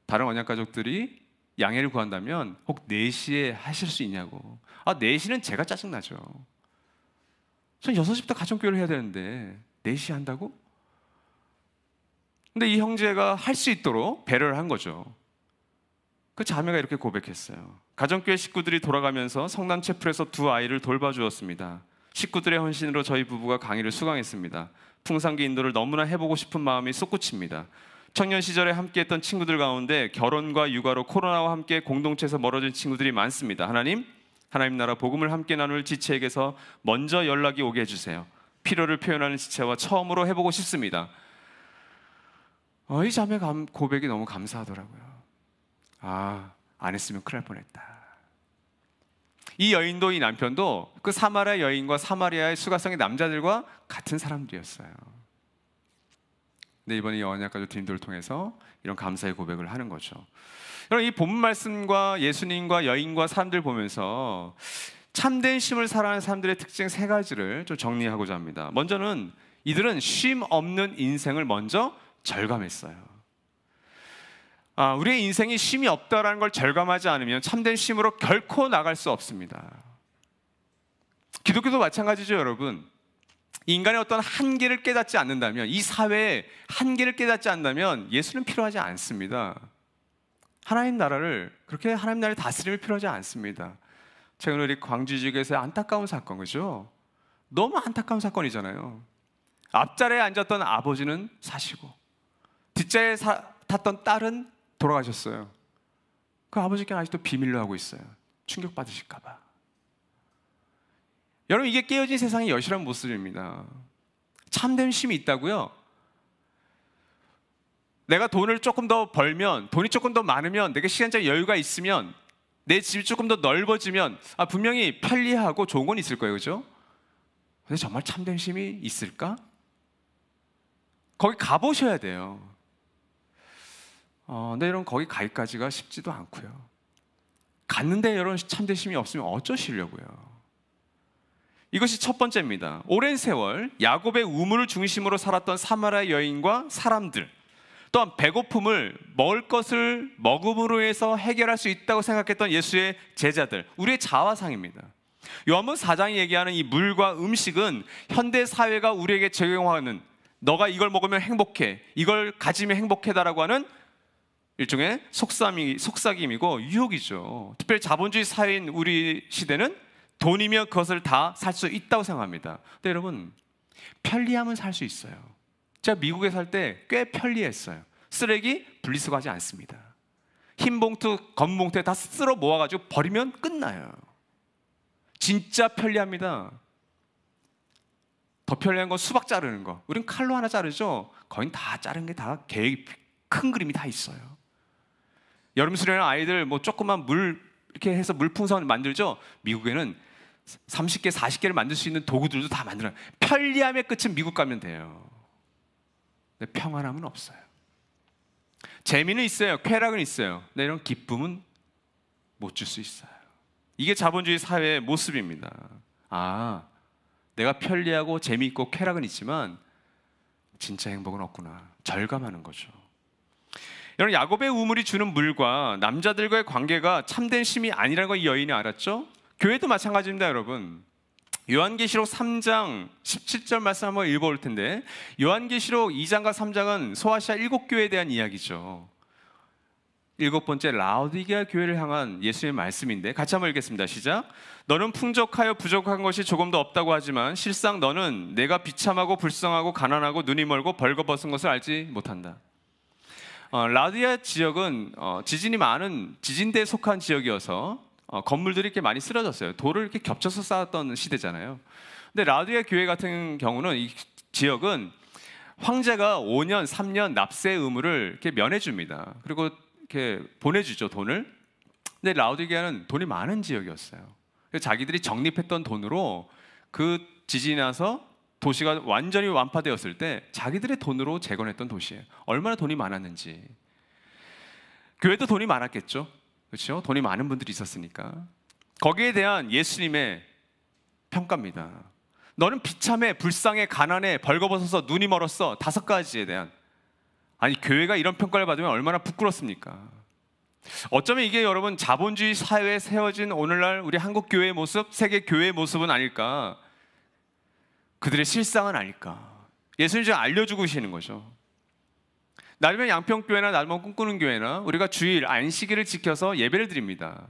다른 언약가족들이 양해를 구한다면 혹 4시에 하실 수 있냐고. 4시는 제가 짜증나죠. 전 6시부터 가정교회를 해야 되는데 4시에 한다고? 근데 이 형제가 할 수 있도록 배려를 한 거죠. 그 자매가 이렇게 고백했어요. 가정교회 식구들이 돌아가면서 성남 채플에서 2 아이를 돌봐주었습니다. 식구들의 헌신으로 저희 부부가 강의를 수강했습니다. 풍산기 인도를 너무나 해보고 싶은 마음이 솟구칩니다. 청년 시절에 함께했던 친구들 가운데 결혼과 육아로 코로나와 함께 공동체에서 멀어진 친구들이 많습니다. 하나님 나라 복음을 함께 나눌 지체에게서 먼저 연락이 오게 해주세요. 필요를 표현하는 지체와 처음으로 해보고 싶습니다. 이 자매 고백이 너무 감사하더라고요. 안 했으면 큰일 날 뻔했다. 이 여인도 이 남편도 그 사마리아 여인과 사마리아의 수가성의 남자들과 같은 사람들이었어요. 근데 이번에 이 언약가족 디딤돌을 통해서 이런 감사의 고백을 하는 거죠. 여러분, 이 본문 말씀과 예수님과 여인과 사람들 보면서 참된 쉼을 살아가는 사람들의 특징 3가지를 좀 정리하고자 합니다. 먼저는 이들은 쉼 없는 인생을 먼저 절감했어요. 우리의 인생이 쉼이 없다라는 걸 절감하지 않으면 참된 쉼으로 결코 나갈 수 없습니다. 기독교도 마찬가지죠, 여러분. 인간의 어떤 한계를 깨닫지 않는다면, 이 사회의 한계를 깨닫지 않는다면 예수는 필요하지 않습니다. 하나님 나라를 다스림이 필요하지 않습니다. 최근에 우리 광주 지역에서의 안타까운 사건, 그죠? 너무 안타까운 사건이잖아요. 앞자리에 앉았던 아버지는 사시고 뒷자리에 탔던 딸은 돌아가셨어요. 그 아버지께 아직도 비밀로 하고 있어요. 충격받으실까 봐. 여러분, 이게 깨어진 세상의 여실한 모습입니다. 참된 쉼이 있다고요? 내가 돈을 조금 더 벌면, 돈이 조금 더 많으면, 내게 시간적 여유가 있으면, 내 집이 조금 더 넓어지면 분명히 편리하고 좋은 건 있을 거예요. 그죠? 근데 정말 참된 쉼이 있을까? 거기 가보셔야 돼요. 근데 여러분, 거기 가기까지가 쉽지도 않고요. 갔는데 여러분, 참된 쉼이 없으면 어쩌시려고요? 이것이 첫 번째입니다. 오랜 세월 야곱의 우물을 중심으로 살았던 사마리아 여인과 사람들, 또한 배고픔을 먹을 것을 먹음으로 해서 해결할 수 있다고 생각했던 예수의 제자들, 우리의 자화상입니다. 요한복음 4장이 얘기하는 이 물과 음식은 현대 사회가 우리에게 적용하는, 너가 이걸 먹으면 행복해, 이걸 가지면 행복해다라고 하는 일종의 속삭임이고 유혹이죠. 특별히 자본주의 사회인 우리 시대는 돈이면 그것을 다 살 수 있다고 생각합니다. 근데 여러분, 편리함은 살 수 있어요. 제가 미국에 살 때 꽤 편리했어요. 쓰레기 분리수거하지 않습니다. 흰 봉투, 검은 봉투에 다 쓸어 모아가지고 버리면 끝나요. 진짜 편리합니다. 더 편리한 건 수박 자르는 거. 우린 칼로 하나 자르죠. 거긴 다 자른 게 다 계획, 큰 그림이 다 있어요. 여름 수련회 아이들 뭐 조그만 물 이렇게 해서 물풍선 만들죠. 미국에는 30개, 40개를 만들 수 있는 도구들도 다 만들어요. 편리함의 끝은 미국 가면 돼요. 근데 평안함은 없어요. 재미는 있어요. 쾌락은 있어요. 근데 이런 기쁨은 못 줄 수 있어요. 이게 자본주의 사회의 모습입니다. 내가 편리하고 재미있고 쾌락은 있지만 진짜 행복은 없구나. 절감하는 거죠. 여러분, 야곱의 우물이 주는 물과 남자들과의 관계가 참된 쉼이 아니라는 걸 이 여인이 알았죠? 교회도 마찬가지입니다, 여러분. 요한계시록 3장 17절 말씀 한번 읽어볼 텐데, 요한계시록 2장과 3장은 소아시아 7교회에 대한 이야기죠. 7번째, 라오디게아 교회를 향한 예수의 말씀인데, 같이 한번 읽겠습니다. 시작. 너는 풍족하여 부족한 것이 조금도 없다고 하지만 실상 너는 내가 비참하고 불쌍하고 가난하고 눈이 멀고 벌거벗은 것을 알지 못한다. 라오디게아 지역은 지진이 많은 지진대에 속한 지역이어서 건물들이 이렇게 많이 쓰러졌어요. 돌을 이렇게 겹쳐서 쌓았던 시대잖아요. 근데 라오디게아 교회 같은 경우는 이 지역은 황제가 5년, 3년 납세 의무를 이렇게 면해줍니다. 그리고 이렇게 보내주죠, 돈을. 근데 라오디게아는 돈이 많은 지역이었어요. 그래서 자기들이 적립했던 돈으로 그 지진이 나서 도시가 완전히 완파되었을 때 자기들의 돈으로 재건했던 도시예요. 얼마나 돈이 많았는지. 교회도 돈이 많았겠죠. 그렇죠? 돈이 많은 분들이 있었으니까. 거기에 대한 예수님의 평가입니다. 너는 비참해, 불쌍해, 가난해, 벌거벗어서 눈이 멀었어. 5가지에 대한. 아니, 교회가 이런 평가를 받으면 얼마나 부끄럽습니까? 어쩌면 이게 여러분 자본주의 사회에 세워진 오늘날 우리 한국 교회의 모습, 세계 교회의 모습은 아닐까? 그들의 실상은 아닐까? 예수님이 지금 알려주고 계시는 거죠. 나르면 양평교회나 나르면 꿈꾸는 교회나 우리가 주일 안식일을 지켜서 예배를 드립니다.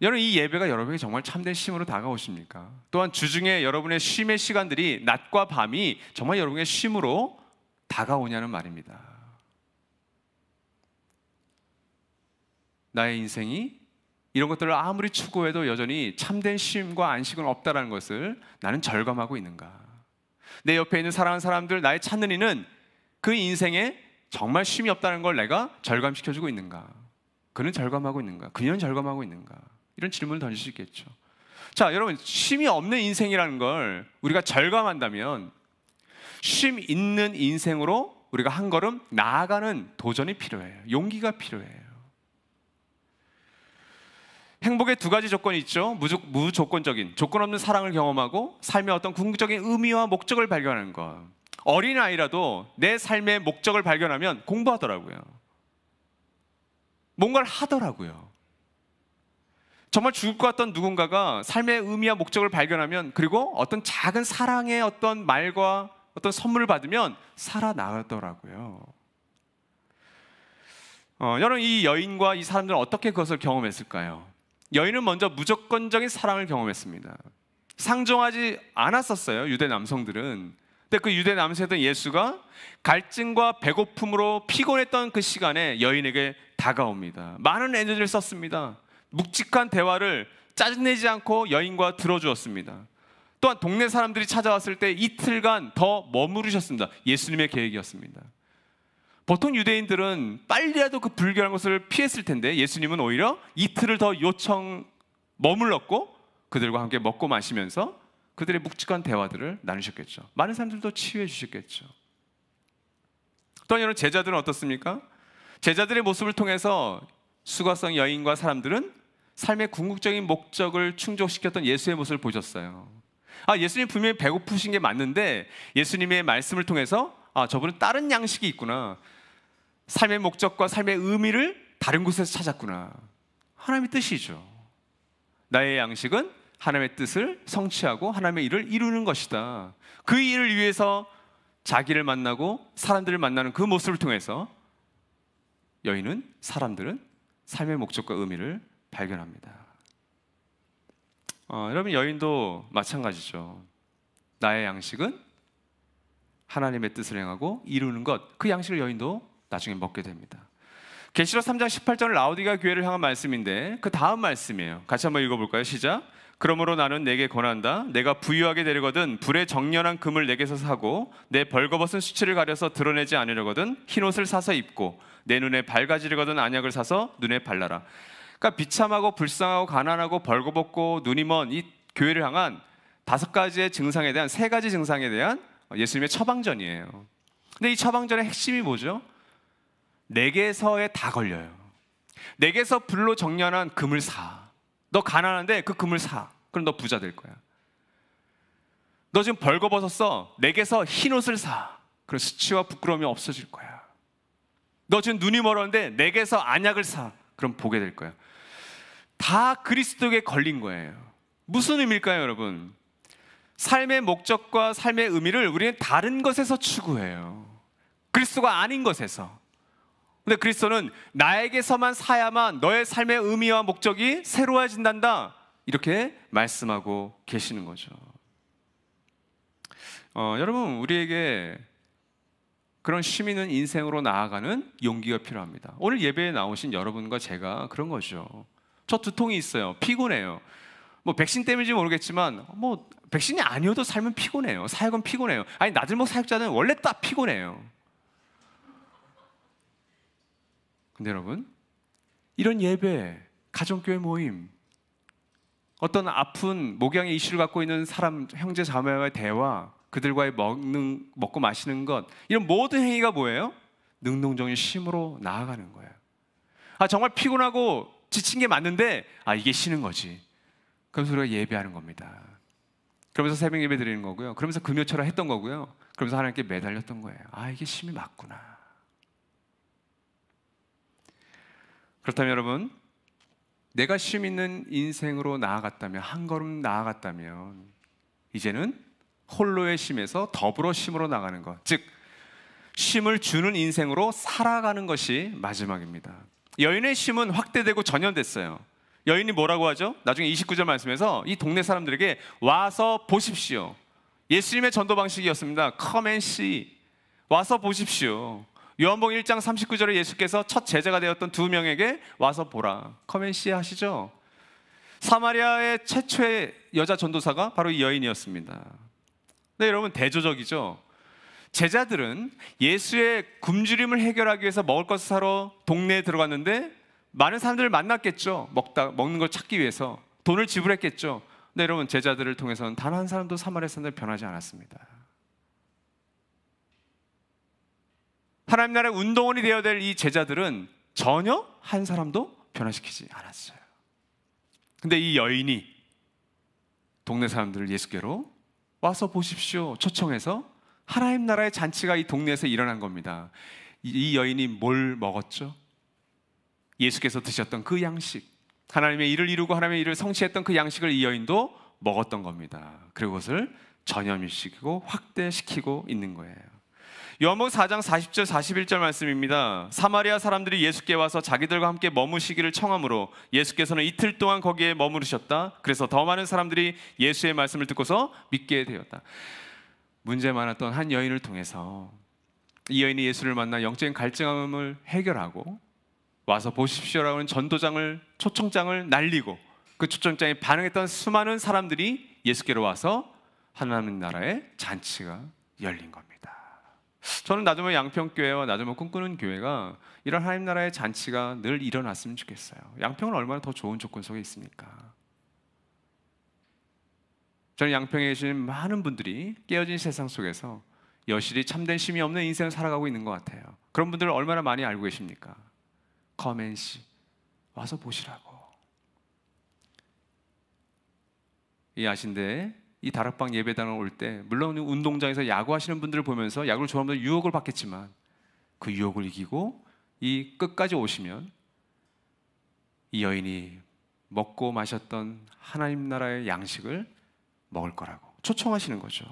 여러분, 이 예배가 여러분에게 정말 참된 쉼으로 다가오십니까? 또한 주중에 여러분의 쉼의 시간들이 낮과 밤이 정말 여러분의 쉼으로 다가오냐는 말입니다. 나의 인생이 이런 것들을 아무리 추구해도 여전히 참된 쉼과 안식은 없다는 것을 나는 절감하고 있는가? 내 옆에 있는 사랑하는 사람들, 나의 찾는 이는 그 인생에 정말 쉼이 없다는 걸 내가 절감시켜주고 있는가? 그는 절감하고 있는가? 그녀는 절감하고 있는가? 이런 질문을 던질 수 있겠죠. 자, 여러분, 쉼이 없는 인생이라는 걸 우리가 절감한다면 쉼 있는 인생으로 우리가 한 걸음 나아가는 도전이 필요해요. 용기가 필요해요. 행복의 2가지 조건이 있죠. 무조건적인, 조건 없는 사랑을 경험하고 삶의 어떤 궁극적인 의미와 목적을 발견하는 것. 어린아이라도 내 삶의 목적을 발견하면 공부하더라고요. 뭔가를 하더라고요. 정말 죽을 것 같던 누군가가 삶의 의미와 목적을 발견하면, 그리고 어떤 작은 사랑의 어떤 말과 어떤 선물을 받으면 살아나더라고요. 여러분, 이 여인과 이 사람들은 어떻게 그것을 경험했을까요? 여인은 먼저 무조건적인 사랑을 경험했습니다. 상종하지 않았었어요, 유대 남성들은. 근데 그 유대 남세였던 예수가 갈증과 배고픔으로 피곤했던 그 시간에 여인에게 다가옵니다. 많은 에너지를 썼습니다. 묵직한 대화를 짜증내지 않고 여인과 들어주었습니다. 또한 동네 사람들이 찾아왔을 때 이틀간 더 머무르셨습니다. 예수님의 계획이었습니다. 보통 유대인들은 빨리라도 그 불결한 것을 피했을 텐데 예수님은 오히려 이틀을 더 머물렀고 그들과 함께 먹고 마시면서 그들의 묵직한 대화들을 나누셨겠죠. 많은 사람들도 치유해 주셨겠죠. 또 여러분, 제자들은 어떻습니까? 제자들의 모습을 통해서 수고성 여인과 사람들은 삶의 궁극적인 목적을 충족시켰던 예수의 모습을 보셨어요. 예수님 분명히 배고프신 게 맞는데 예수님의 말씀을 통해서 저분은 다른 양식이 있구나. 삶의 목적과 삶의 의미를 다른 곳에서 찾았구나. 하나님의 뜻이죠. 나의 양식은 하나님의 뜻을 성취하고 하나님의 일을 이루는 것이다. 그 일을 위해서 자기를 만나고 사람들을 만나는 그 모습을 통해서 사람들은 삶의 목적과 의미를 발견합니다. 여러분, 여인도 마찬가지죠. 나의 양식은 하나님의 뜻을 행하고 이루는 것, 그 양식을 여인도 나중에 먹게 됩니다. 계시록 3장 18절 라오디가 교회를 향한 말씀인데 그 다음 말씀이에요. 같이 한번 읽어볼까요? 시작. 그러므로 나는 내게 권한다. 내가 부유하게 되려거든 불에 정련한 금을 내게서 사고 내 벌거벗은 수치를 가려서 드러내지 않으려거든 흰옷을 사서 입고 내 눈에 밝아지려거든 안약을 사서 눈에 발라라. 그러니까 비참하고 불쌍하고 가난하고 벌거벗고 눈이 먼 이 교회를 향한 5가지의 증상에 대한 3가지 증상에 대한 예수님의 처방전이에요. 근데 이 처방전의 핵심이 뭐죠? 내게서에 다 걸려요. 내게서 불로 정련한 금을 사. 너 가난한데 그 금을 사. 그럼 너 부자 될 거야. 너 지금 벌거벗었어. 내게서 흰옷을 사. 그럼 수치와 부끄러움이 없어질 거야. 너 지금 눈이 멀었는데 내게서 안약을 사. 그럼 보게 될 거야. 다 그리스도에게 걸린 거예요. 무슨 의미일까요, 여러분? 삶의 목적과 삶의 의미를 우리는 다른 것에서 추구해요. 그리스도가 아닌 것에서. 근데 그리스도는 나에게서만 사야만 너의 삶의 의미와 목적이 새로워진단다. 이렇게 말씀하고 계시는 거죠. 여러분, 우리에게 그런 쉼 있는 인생으로 나아가는 용기가 필요합니다. 오늘 예배에 나오신 여러분과 제가 그런 거죠. 저 두통이 있어요. 피곤해요. 백신 때문인지 모르겠지만 백신이 아니어도 삶은 피곤해요. 사역은 피곤해요. 나들목 사역자는 원래 딱 피곤해요. 근데 여러분, 이런 예배, 가정교회 모임, 어떤 아픈 목양의 이슈를 갖고 있는 사람, 형제 자매와의 대화, 그들과의 먹고 마시는 것, 이런 모든 행위가 뭐예요? 능동적인 쉼으로 나아가는 거예요. 정말 피곤하고 지친 게 맞는데 이게 쉬는 거지. 그러면서 우리가 예배하는 겁니다. 그러면서 새벽 예배 드리는 거고요. 그러면서 금요철을 했던 거고요. 그러면서 하나님께 매달렸던 거예요. 이게 쉼이 맞구나. 그렇다면 여러분, 내가 쉼 있는 인생으로 나아갔다면, 한 걸음 나아갔다면 이제는 홀로의 쉼에서 더불어 쉼으로 나가는 것, 즉 쉼을 주는 인생으로 살아가는 것이 마지막입니다. 여인의 쉼은 확대되고 전염됐어요. 여인이 뭐라고 하죠? 나중에 29절 말씀에서 이 동네 사람들에게 와서 보십시오. 예수님의 전도 방식이었습니다. Come and see. 와서 보십시오. 요한복음 1장 39절에 예수께서 첫 제자가 되었던 2명에게 와서 보라. Come and see 하시죠. 사마리아의 최초의 여자 전도사가 바로 이 여인이었습니다. 네, 여러분, 대조적이죠. 제자들은 예수의 굶주림을 해결하기 위해서 먹을 것을 사러 동네에 들어갔는데 많은 사람들을 만났겠죠. 먹는 걸 찾기 위해서 돈을 지불했겠죠. 근데 여러분, 제자들을 통해서는 단 한 사람도 사마리아 사람들 변하지 않았습니다. 하나님 나라의 운동원이 되어야 될 이 제자들은 전혀 한 사람도 변화시키지 않았어요. 근데 이 여인이 동네 사람들을 예수께로 와서 보십시오 초청해서 하나님 나라의 잔치가 이 동네에서 일어난 겁니다. 이 여인이 뭘 먹었죠? 예수께서 드셨던 그 양식, 하나님의 일을 이루고 하나님의 일을 성취했던 그 양식을 이 여인도 먹었던 겁니다. 그리고 그것을 전염시키고 확대시키고 있는 거예요. 요한복음 4장 40절 41절 말씀입니다. 사마리아 사람들이 예수께 와서 자기들과 함께 머무시기를 청함으로 예수께서는 이틀 동안 거기에 머무르셨다. 그래서 더 많은 사람들이 예수의 말씀을 듣고서 믿게 되었다. 문제 많았던 한 여인을 통해서 이 여인이 예수를 만나 영적인 갈증함을 해결하고 와서 보십시오라는 전도장을, 초청장을 날리고 그 초청장에 반응했던 수많은 사람들이 예수께로 와서 하나님 나라의 잔치가 열린 겁니다. 저는 나중에 양평교회와 나중에 꿈꾸는 교회가 이런 하나님 나라의 잔치가 늘 일어났으면 좋겠어요. 양평은 얼마나 더 좋은 조건 속에 있습니까? 저는 양평에 계신 많은 분들이 깨어진 세상 속에서 여실히 참된 쉼이 없는 인생을 살아가고 있는 것 같아요. 그런 분들을 얼마나 많이 알고 계십니까? 커맨시 와서 보시라고. 이 아신데 이 다락방 예배당을 올 때 물론 운동장에서 야구하시는 분들을 보면서 야구를 좋아하는 분들 유혹을 받겠지만 그 유혹을 이기고 이 끝까지 오시면 이 여인이 먹고 마셨던 하나님 나라의 양식을 먹을 거라고 초청하시는 거죠.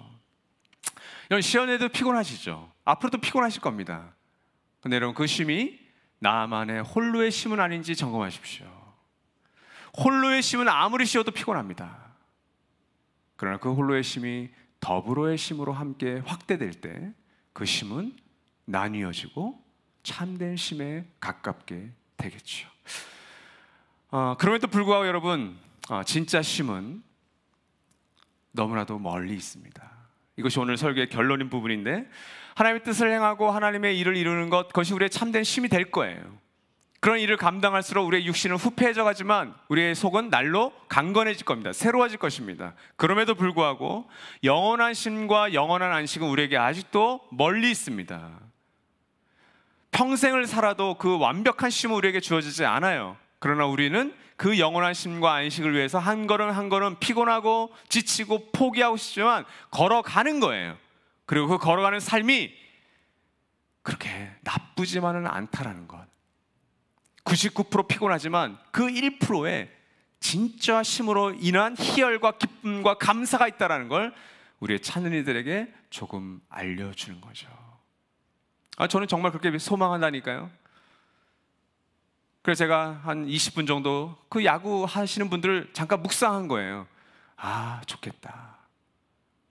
여러분 시연해도 피곤하시죠? 앞으로도 피곤하실 겁니다. 근데 여러분 그 쉼이 나만의 홀로의 쉼은 아닌지 점검하십시오. 홀로의 쉼은 아무리 쉬어도 피곤합니다. 그러나 그 홀로의 쉼이 더불어의 쉼으로 함께 확대될 때 그 쉼은 나뉘어지고 참된 쉼에 가깝게 되겠죠. 그럼에도 불구하고 여러분 진짜 쉼은 너무나도 멀리 있습니다. 이것이 오늘 설교의 결론인 부분인데 하나님의 뜻을 행하고 하나님의 일을 이루는 것, 그것이 우리의 참된 쉼이 될 거예요. 그런 일을 감당할수록 우리의 육신은 후패해져 가지만 우리의 속은 날로 강건해질 겁니다. 새로워질 것입니다. 그럼에도 불구하고 영원한 쉼과 영원한 안식은 우리에게 아직도 멀리 있습니다. 평생을 살아도 그 완벽한 쉼은 우리에게 주어지지 않아요. 그러나 우리는 그 영원한 쉼과 안식을 위해서 한 걸음 한 걸음 피곤하고 지치고 포기하고 싶지만 걸어가는 거예요. 그리고 그 걸어가는 삶이 그렇게 나쁘지만은 않다라는 것. 99% 피곤하지만 그 1%에 진짜 쉼으로 인한 희열과 기쁨과 감사가 있다는 걸 우리의 찾는 이들에게 조금 알려주는 거죠. 저는 정말 그렇게 소망한다니까요. 그래서 제가 한 20분 정도 그 야구 하시는 분들을 잠깐 묵상한 거예요. 좋겠다.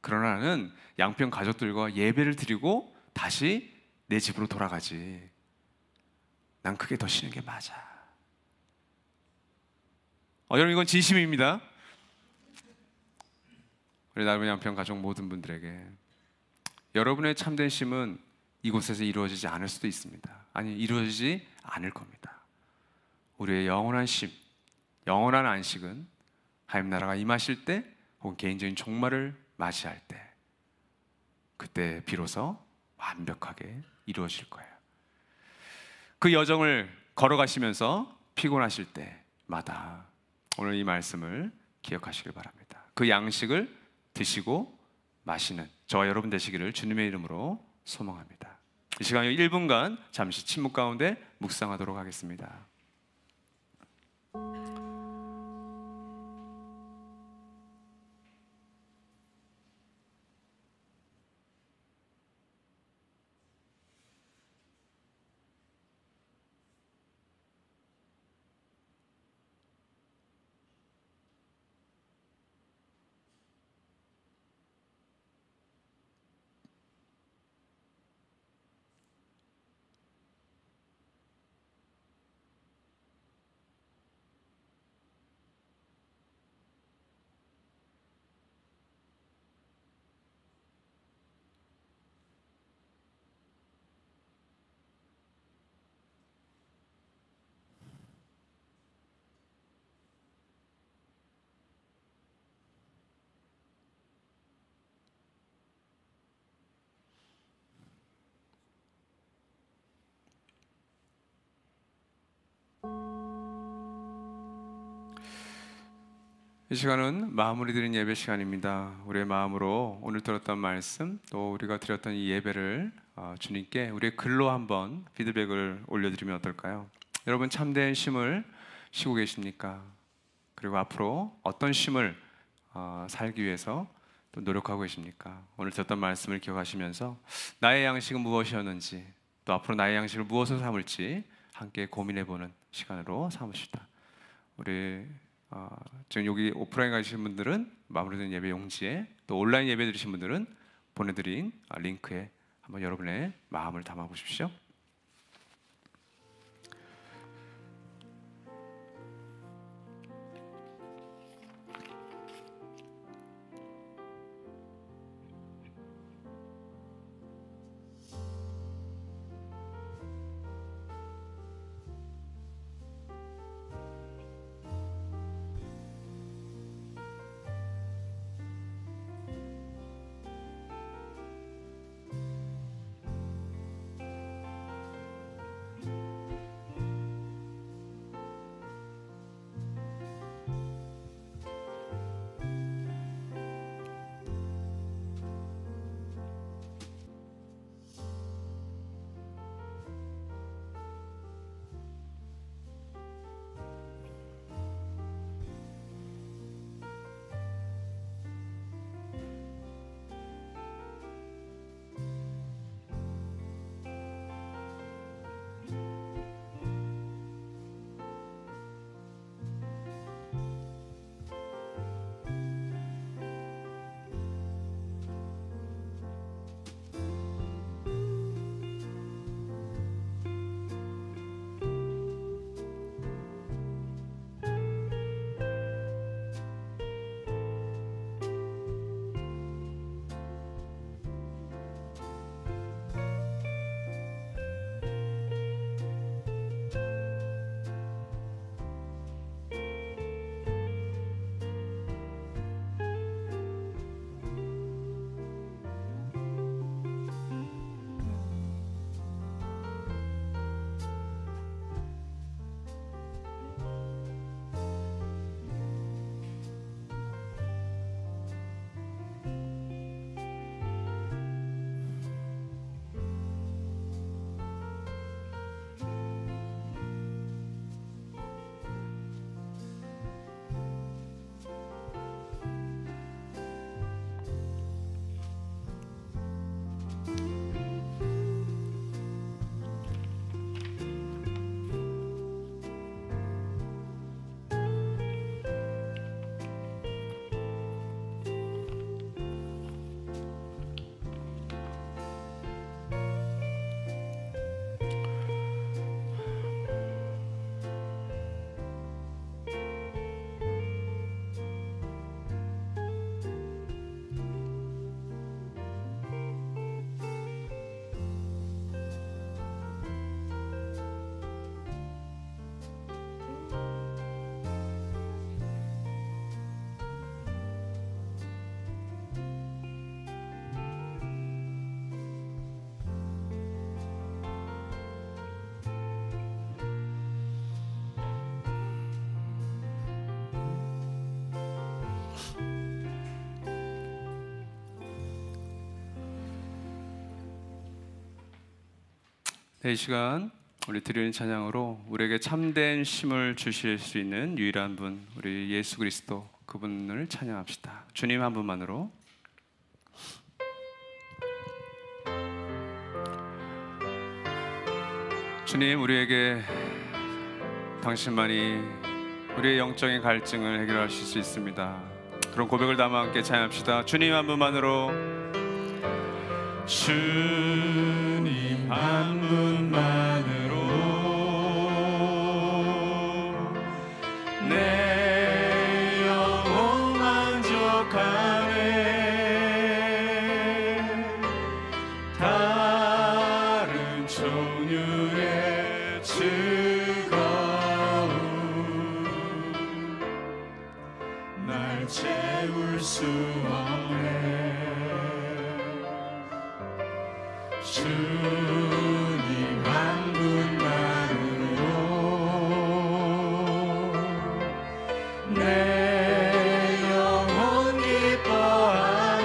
그러나 나는 양평 가족들과 예배를 드리고 다시 내 집으로 돌아가지. 난 그게 더 쉬는 게 맞아. 여러분 이건 진심입니다. 우리 넓은 양평 가족 모든 분들에게 여러분의 참된 쉼은 이곳에서 이루어지지 않을 수도 있습니다. 아니 이루어지지 않을 겁니다. 우리의 영원한 쉼, 영원한 안식은 하나님 나라가 임하실 때 혹은 개인적인 종말을 맞이할 때 그때 비로소 완벽하게 이루어질 거예요. 그 여정을 걸어가시면서 피곤하실 때마다 오늘 이 말씀을 기억하시길 바랍니다. 그 양식을 드시고 마시는 저와 여러분 되시기를 주님의 이름으로 소망합니다. 이 시간 1분간 잠시 침묵 가운데 묵상하도록 하겠습니다. 이 시간은 마무리 드린 예배 시간입니다. 우리의 마음으로 오늘 들었던 말씀 또 우리가 드렸던 이 예배를 주님께 우리의 글로 한번 피드백을 올려드리면 어떨까요? 여러분 참된 쉼을 쉬고 계십니까? 그리고 앞으로 어떤 쉼을 살기 위해서 또 노력하고 계십니까? 오늘 들었던 말씀을 기억하시면서 나의 양식은 무엇이었는지 또 앞으로 나의 양식을 무엇으로 삼을지 함께 고민해보는 시간으로 삼으시다. 우리 지금 여기 오프라인 가신 분들은 마무리된 예배 용지에 또 온라인 예배 드리신 분들은 보내드린 링크에 한번 여러분의 마음을 담아보십시오. 네, 이 시간 우리 드리는 찬양으로 우리에게 참된 쉼을 주실 수 있는 유일한 분, 우리 예수 그리스도, 그분을 찬양합시다. 주님 한 분만으로. 주님, 우리에게 당신만이 우리의 영적인 갈증을 해결하실 수 있습니다. 그런 고백을 담아 함께 찬양합시다. 주님 한 분만으로. 주님 한 분만으로 내 영혼 만족하네. 다른 종류의 즐거움 날 채울 수 없네. 주님 한 분만으로 내 영혼 기뻐하네.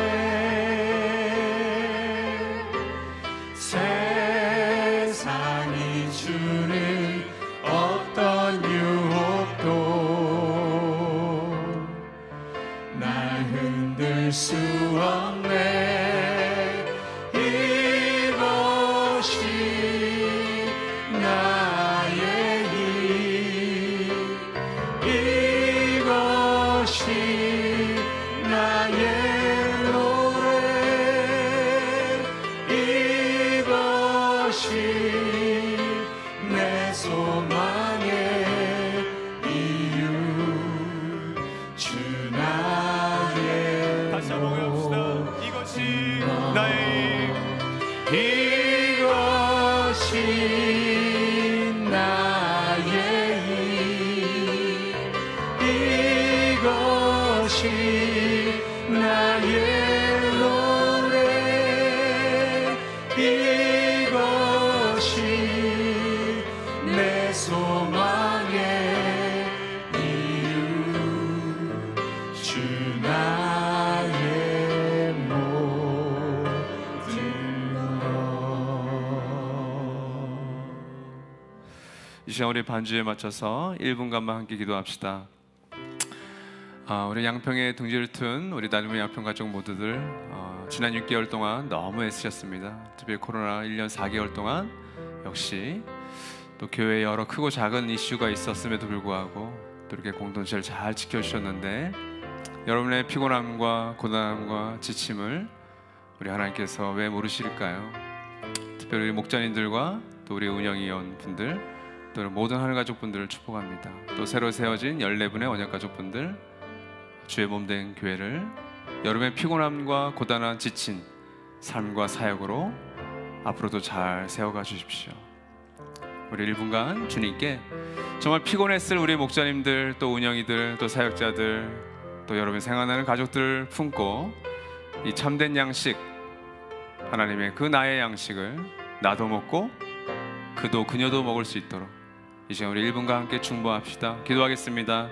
세상이 주는 어떤 유혹도 날 흔들 수 없네. 이것이 나의 노래. 내 소망의 이유 주 나의 다시 한번 외웁시다. 이것이 나의 이것이 나의 이것이 나의 노래 이것이 내 소망의 이유 주 나의 모든 것. 이 시간 우리 반주에 맞춰서 1분간만 함께 기도합시다. 우리 양평에 둥지를 튼 우리 나눔의 양평 가족 모두들 지난 6개월 동안 너무 애쓰셨습니다. 특별히 코로나 1년 4개월 동안 역시 또 교회에 여러 크고 작은 이슈가 있었음에도 불구하고 또 이렇게 공동체를 잘 지켜주셨는데 여러분의 피곤함과 고단함과 지침을 우리 하나님께서 왜 모르실까요? 특별히 우리 목자님들과 또 우리 운영위원 분들 또 모든 하늘가족분들을 축복합니다. 또 새로 세워진 14분의 언약가족분들 주의 몸된 교회를 여러분의 피곤함과 고단한 지친 삶과 사역으로 앞으로도 잘 세워가 주십시오. 우리 1분간 주님께 정말 피곤했을 우리 목자님들 또 운영이들 또 사역자들 또 여러분 생각나는 가족들을 품고 이 참된 양식 하나님의 그 나의 양식을 나도 먹고 그도 그녀도 먹을 수 있도록 이 시간 우리 1분간 함께 중보합시다. 기도하겠습니다.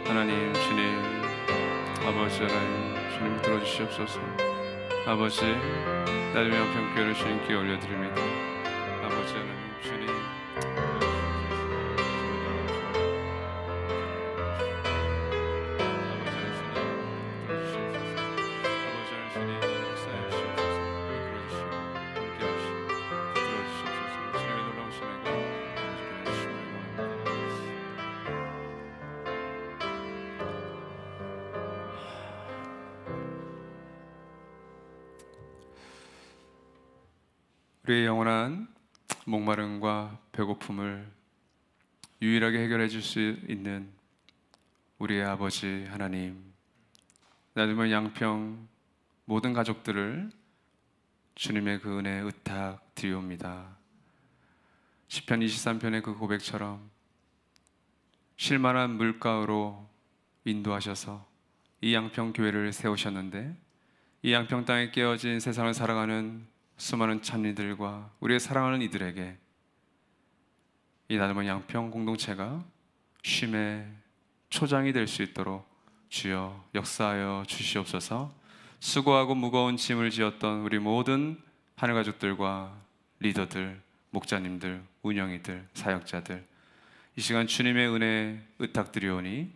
하나님 주님 아버지 하나님 주님 들어주시옵소서. 아버지 나눔의 양평교회를 주님께 올려드립니다. 아버지 하나님 주님 우리의 영원한 목마름과 배고픔을 유일하게 해결해 줄 수 있는 우리의 아버지 하나님, 나눔의 양평 모든 가족들을 주님의 그 은혜에 의탁 드리옵니다. 시편 23편의 그 고백처럼 쉴만한 물가로 인도하셔서 이 양평 교회를 세우셨는데 이 양평 땅에 깨어진 세상을 살아가는 수많은 찬이들과 우리의 사랑하는 이들에게 이 나눔의 양평 공동체가 쉼의 초장이 될 수 있도록 주여 역사하여 주시옵소서. 수고하고 무거운 짐을 지었던 우리 모든 하늘가족들과 리더들, 목자님들, 운영이들, 사역자들 이 시간 주님의 은혜에 의탁드리오니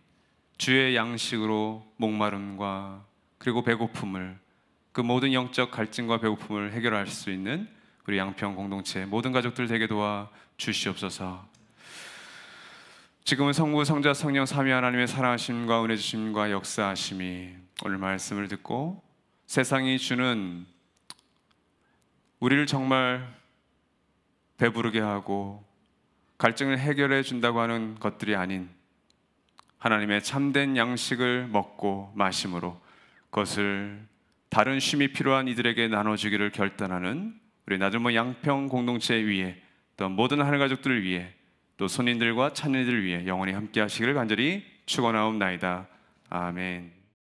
주의 양식으로 목마름과 그리고 배고픔을 그 모든 영적 갈증과 배고픔을 해결할 수 있는 우리 양평 공동체 모든 가족들 되게 도와 주시옵소서. 지금은 성부, 성자, 성령 삼위 하나님의 사랑하심과 은혜 주심과 역사하심이 오늘 말씀을 듣고 세상이 주는 우리를 정말 배부르게 하고 갈증을 해결해 준다고 하는 것들이 아닌 하나님의 참된 양식을 먹고 마심으로 그것을 다른 쉼이 필요한 이들에게 나눠주기를 결단하는 우리 나들모 양평 공동체 위에 또 모든 하늘가족들을 위해 또 손님들과 찬인들을 위해 영원히 함께 하시기를 간절히 축원하옵나이다. 아멘.